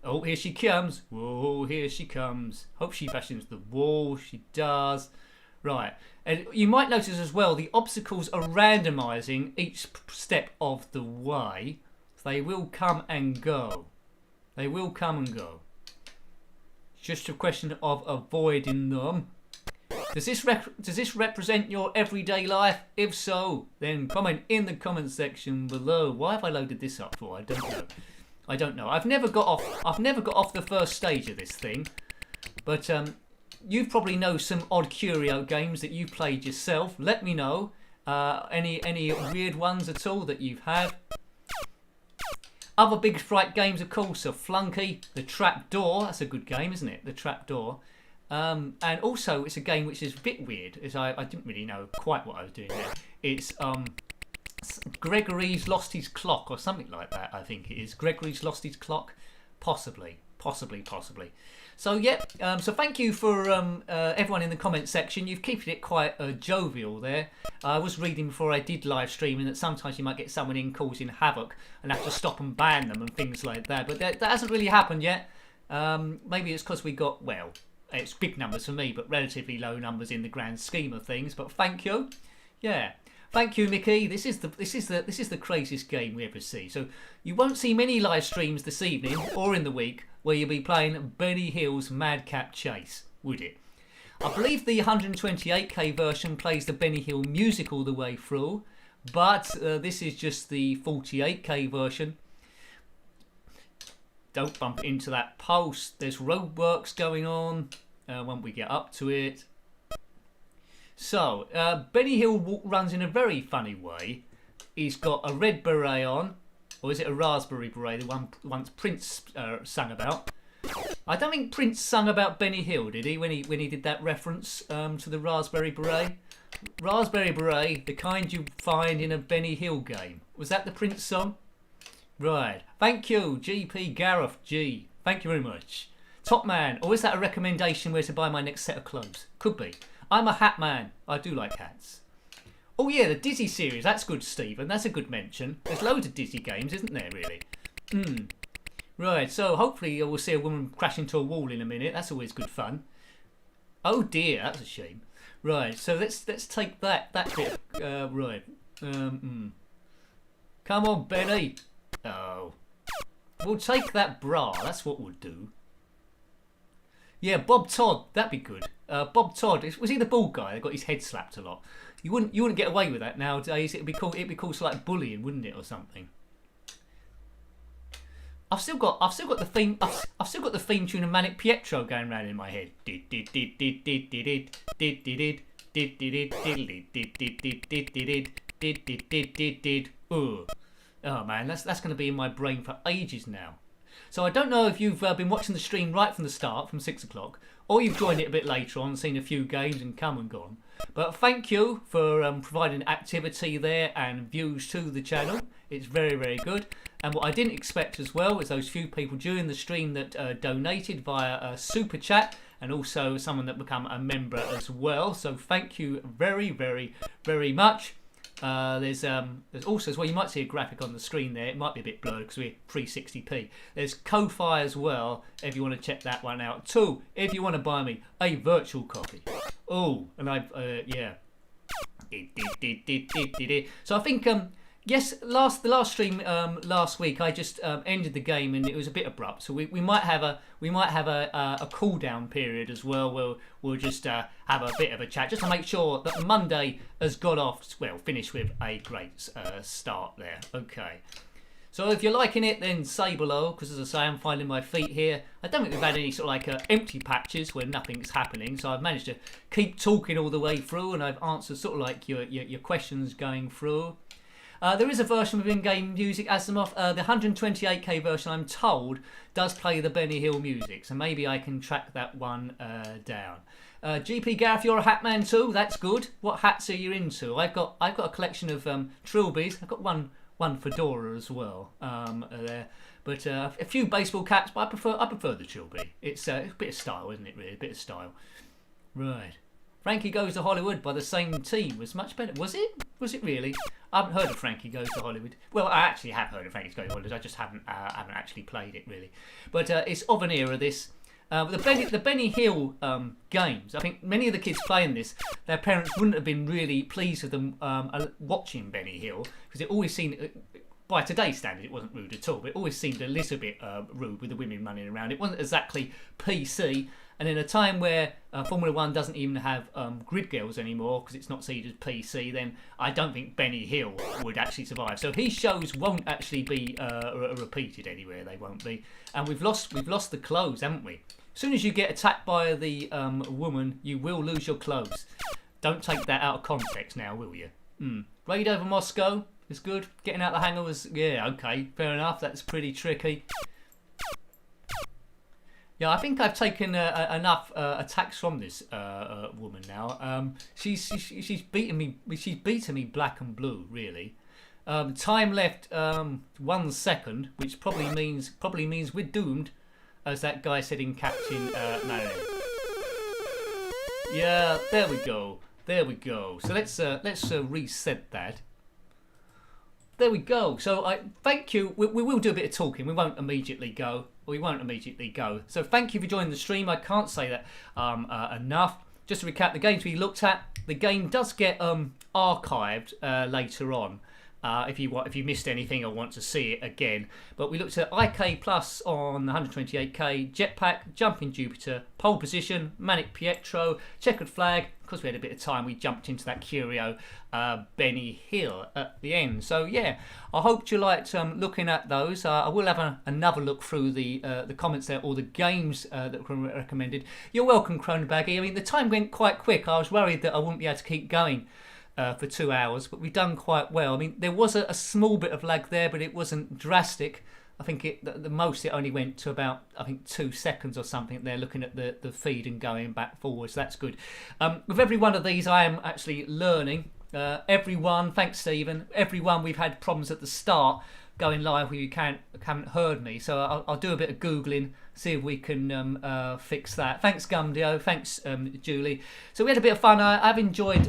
Oh, here she comes. Whoa, here she comes. Hope she bashes into the wall. She does. Right. And you might notice as well, the obstacles are randomising each step of the way. They will come and go. They will come and go. It's just a question of avoiding them. Does this represent your everyday life? If so, then comment in the comment section below. Why have I loaded this up for? I don't know. I don't know. I've never got off the first stage of this thing. But you probably know some odd Curio games that you played yourself. Let me know. Any weird ones at all that you've had. Other big fright games, of course, are Flunky, The Trapdoor. That's a good game, isn't it? The Trapdoor. And also, it's a game which is a bit weird, as I didn't really know quite what I was doing there. It's Gregory's Lost His Clock, or something like that, I think it is. Gregory's Lost His Clock? Possibly. So, yeah, so thank you for everyone in the comment section. You've kept it quite jovial there. I was reading before I did live streaming that sometimes you might get someone in causing havoc and have to stop and ban them and things like that. But that hasn't really happened yet. Maybe it's because we got, well, it's big numbers for me, but relatively low numbers in the grand scheme of things. But thank you. Yeah. Thank you, Mickey. This is the craziest game we ever see. So you won't see many live streams this evening or in the week where you'll be playing Benny Hill's Madcap Chase, would it? I believe the 128k version plays the Benny Hill music all the way through, but this is just the 48k version. Don't bump into that post. There's roadworks going on when we get up to it. So, Benny Hill runs in a very funny way. He's got a red beret on, or is it a raspberry beret, the one once Prince sung about? I don't think Prince sung about Benny Hill, did he, when he did that reference to the raspberry beret? Raspberry beret, the kind you find in a Benny Hill game. Was that the Prince song? Right. Thank you, GP Gareth G. Thank you very much. Top man, or is that a recommendation where to buy my next set of clothes? Could be. I'm a hat man. I do like hats. Oh yeah, the Dizzy series. That's good, Stephen. That's a good mention. There's loads of Dizzy games, isn't there, really? Right, so hopefully we'll see a woman crash into a wall in a minute. That's always good fun. Oh dear, that's a shame. Right, so let's take that bit. Right. Come on, Benny. Oh. We'll take that bra. That's what we'll do. Yeah, Bob Todd. That'd be good. Bob Todd. Was he the bald guy that got his head slapped a lot? You wouldn't get away with that nowadays. It'd be called sort of like bullying, wouldn't it, or something? I've still got the theme. I've still got the theme tune of Manic Pietro going round in my head. Oh man, that's going to be in my brain for ages now. So I don't know if you've been watching the stream right from the start, from 6 o'clock, or you've joined it a bit later on, seen a few games and come and gone. But thank you for providing activity there and views to the channel. It's very, very good. And what I didn't expect as well is those few people during the stream that donated via a super chat, and also someone that become a member as well. So thank you very, very, very much. There's also as well, you might see a graphic on the screen there. It might be a bit blurred because we're 360p. There's Ko-Fi as well if you want to check that one out too, if you want to buy me a virtual copy. Oh, and I've yeah. So I think yes, the last stream last week I just ended the game and it was a bit abrupt. So we might have a cool down period as well. We'll just have a bit of a chat just to make sure that Monday has got off finished with a great start there. Okay. So if you're liking it, then say below, because as I say, I'm finding my feet here. I don't think we've had any sort of like empty patches where nothing's happening. So I've managed to keep talking all the way through, and I've answered sort of like your questions going through. There is a version with in-game music, Asimov. The 128k version, I'm told, does play the Benny Hill music, so maybe I can track that one down. GP Gareth, you're a hat man too. That's good. What hats are you into? I've got a collection of trilbies. I've got one fedora as well there, but a few baseball caps. But I prefer the trilby. It's a bit of style, isn't it? Really, a bit of style. Right. Frankie Goes to Hollywood by the same team was much better. Was it? Was it really? I haven't heard of Frankie Goes to Hollywood. Well, I actually have heard of Frankie Goes to Hollywood. I just haven't actually played it really. But it's of an era. This the Benny Hill games. I think many of the kids playing this, their parents wouldn't have been really pleased with them watching Benny Hill, because it always seemed, by today's standard, it wasn't rude at all. But it always seemed a little bit rude with the women running around. It wasn't exactly PC. And in a time where Formula One doesn't even have grid girls anymore because it's not seen as PC, then I don't think Benny Hill would actually survive. So his shows won't actually be repeated anywhere. They won't be. And we've lost the clothes, haven't we? As soon as you get attacked by the woman, you will lose your clothes. Don't take that out of context now, will you? Raid over Moscow is good. Getting out the hangar was, yeah, okay, fair enough. That's pretty tricky. Yeah, I think I've taken enough attacks from this woman now. She's beaten me. She's beaten me black and blue, really. Time left 1 second, which probably means we're doomed, as that guy said in Captain No. Yeah, there we go. There we go. So let's reset that. There we go. So I thank you. We will do a bit of talking. We won't immediately go. So thank you for joining the stream. I can't say that enough. Just to recap the games we looked at, the game does get archived later on. If you missed anything or want to see it again. But we looked at IK Plus on 128k, Jetpack, Jumping Jupiter, Pole Position, Manic Pietro, Checkered Flag. Because we had a bit of time, we jumped into that Curio Benny Hill at the end. So yeah, I hope you liked looking at those. I will have another look through the comments there, or the games that were recommended. You're welcome, Cronenbaggy. I mean, the time went quite quick. I was worried that I wouldn't be able to keep going for 2 hours, but we've done quite well. I mean, there was a small bit of lag there, but it wasn't drastic. I think the most it only went to about 2 seconds or something there, looking at the feed and going back forward, so that's good. With every one of these I am actually learning. Everyone, thanks Stephen, everyone, we've had problems at the start going live where you haven't heard me, so I'll do a bit of Googling, see if we can fix that. Thanks Gumdio, thanks Julie. So we had a bit of fun. I've enjoyed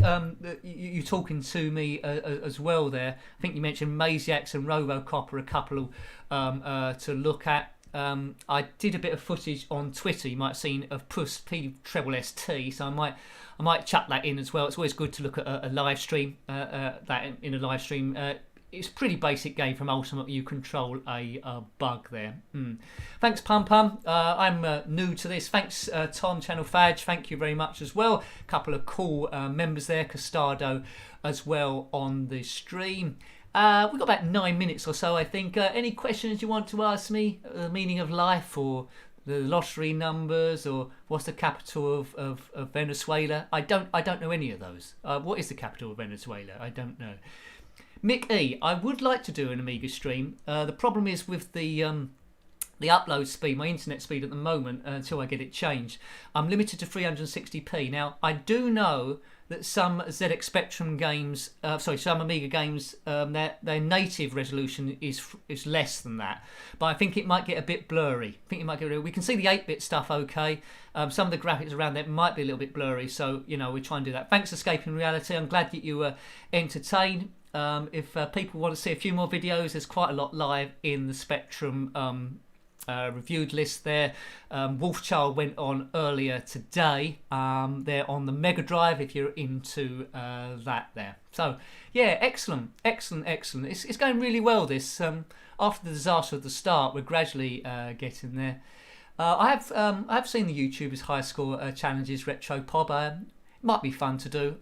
you talking to me as well there. I think you mentioned Maziacs and Robocop are a couple to look at. I did a bit of footage on Twitter, you might have seen, of Puss P-SST, so I might chuck that in as well. It's always good to look at a live stream, that in a live stream. It's a pretty basic game from Ultimate. You control a bug there. Thanks, Pum Pum. I'm new to this. Thanks, Tom, Channel Fadge. Thank you very much as well. A couple of cool members there. Castado as well on the stream. We've got about 9 minutes or so, I think. Any questions you want to ask me? The meaning of life, or the lottery numbers, or what's the capital of Venezuela? I don't know any of those. What is the capital of Venezuela? I don't know. Mick E, I would like to do an Amiga stream. The problem is with the upload speed, my internet speed at the moment, until I get it changed, I'm limited to 360p. Now, I do know that some ZX Spectrum games, some Amiga games, their native resolution is less than that. But I think it might get a bit blurry. We can see the 8-bit stuff okay. Some of the graphics around there might be a little bit blurry, so we try and do that. Thanks, Escaping Reality. I'm glad that you were entertained. If people want to see a few more videos, there's quite a lot live in the Spectrum reviewed list there. Wolfchild went on earlier today. They're on the Mega Drive if you're into that there. So yeah, excellent. It's going really well, this. After the disaster at the start, we're gradually getting there. I have seen the YouTubers high score challenges, Retro Pop. It might be fun to do.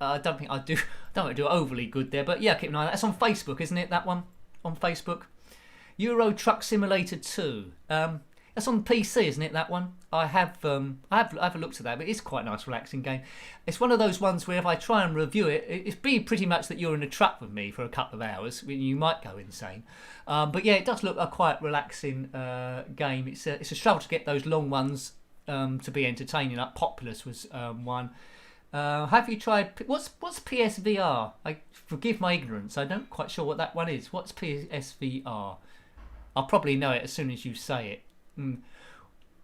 I don't think I do overly good there, but yeah, keep an eye on that. That's on Facebook, isn't it? That one on Facebook. Euro Truck Simulator 2. That's on PC, isn't it? That one. I have looked at that, but it's quite a nice, relaxing game. It's one of those ones where if I try and review it, it's be pretty much that you're in a truck with me for a couple of hours. You might go insane. But yeah, it does look a quite relaxing game. It's a struggle to get those long ones to be entertaining. Like Populous was one. Have you tried? What's PSVR? Forgive my ignorance. I'm not quite sure what that one is. What's PSVR? I'll probably know it as soon as you say it.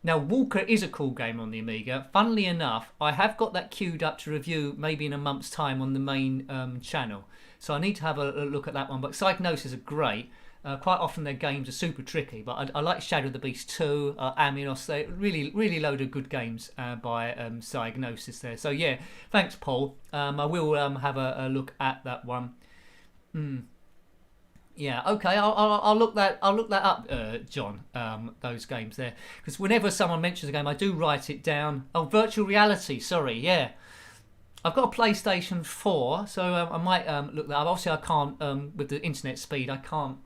Now, Walker is a cool game on the Amiga. Funnily enough, I have got that queued up to review maybe in a month's time on the main channel. So I need to have a look at that one. But Psygnosis are great. Quite often their games are super tricky, but I like Shadow of the Beast 2, Aminos. They really load of good games by Psygnosis there. So yeah, thanks Paul. I will have a look at that one. Yeah, okay. I'll look that up, John. Those games there, because whenever someone mentions a game, I do write it down. Oh, virtual reality. Sorry, yeah. I've got a PlayStation 4, so I might look that up. Obviously, I can't with the internet speed. I can't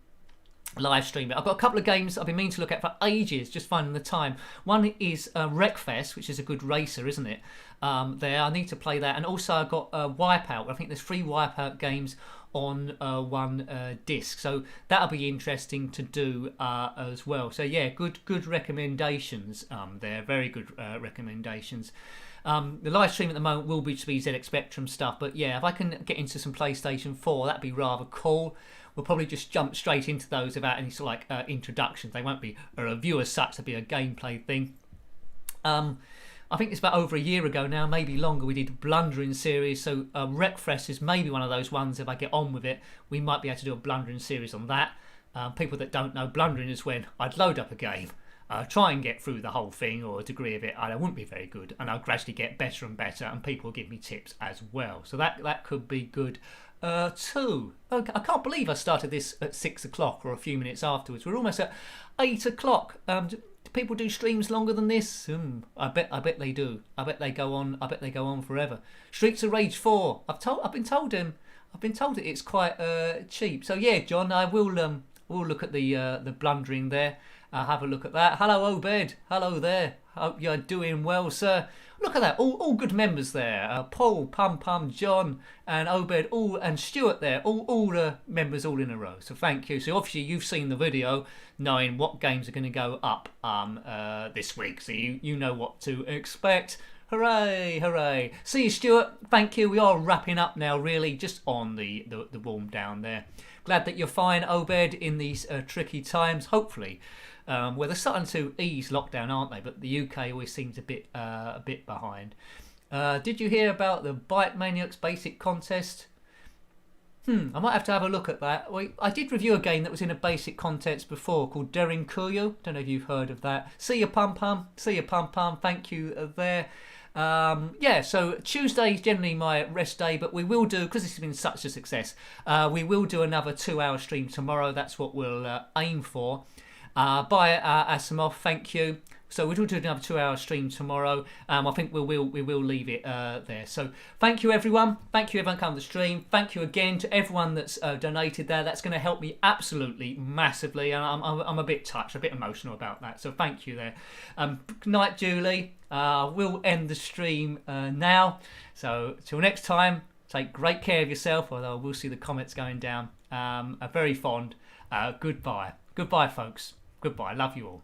live stream it. I've got a couple of games I've been meaning to look at for ages, just finding the time. One is Wreckfest, which is a good racer, isn't it? There, I need to play that, and also I've got Wipeout. I think there's 3 Wipeout games on one disc, so that'll be interesting to do as well. So yeah, good recommendations there, very good recommendations. The live stream at the moment will be ZX Spectrum stuff, but yeah, if I can get into some PlayStation 4, that'd be rather cool. We'll probably just jump straight into those without any sort of like introductions. They won't be a review as such, they'll be a gameplay thing. I think it's about over a year ago now, maybe longer, we did a Blundering series, so Wreckfest is maybe one of those ones. If I get on with it, we might be able to do a Blundering series on that. People that don't know, Blundering is when I'd load up a game, try and get through the whole thing or a degree of it, and I wouldn't be very good, and I'll gradually get better and better, and people will give me tips as well. So that could be good too. Okay, I can't believe I started this at 6 o'clock or a few minutes afterwards. We're almost at 8 o'clock. Do people do streams longer than this? I bet they do. I bet they go on forever. Streets of Rage 4. I've been told that it's quite cheap. So yeah, John, I will we'll look at the Blundering there. Have a look at that. Hello, Obed. Hello there. Hope you're doing well, sir. Look at that. All good members there. Paul, Pum, John, and Obed, and Stuart there. All the members all in a row. So thank you. So obviously you've seen the video, knowing what games are going to go up this week. So you know what to expect. Hooray, hooray. See you, Stuart. Thank you. We are wrapping up now, really, just on the warm down there. Glad that you're fine, Obed, in these tricky times, hopefully. Well, they're starting to ease lockdown, aren't they? But the UK always seems a bit behind. Did you hear about the Bike Maniacs basic contest? I might have to have a look at that. I did review a game that was in a basic contest before called Daring Curio. Don't know if you've heard of that. See you, Pum. See you, Pum. Thank you there. Yeah, so Tuesday is generally my rest day, but we will do, because this has been such a success, we will do another 2-hour stream tomorrow. That's what we'll aim for. By Asimov, thank you. So we'll do another 2-hour stream tomorrow. I think we will leave it there. So thank you, everyone. Thank you, everyone coming to the stream. Thank you again to everyone that's donated there. That's going to help me absolutely massively, and I'm a bit touched, a bit emotional about that. So thank you there. Good night, Julie. We'll end the stream now. So till next time, take great care of yourself. Although we'll see the comments going down. Very fond. Goodbye, folks. Goodbye. Love you all.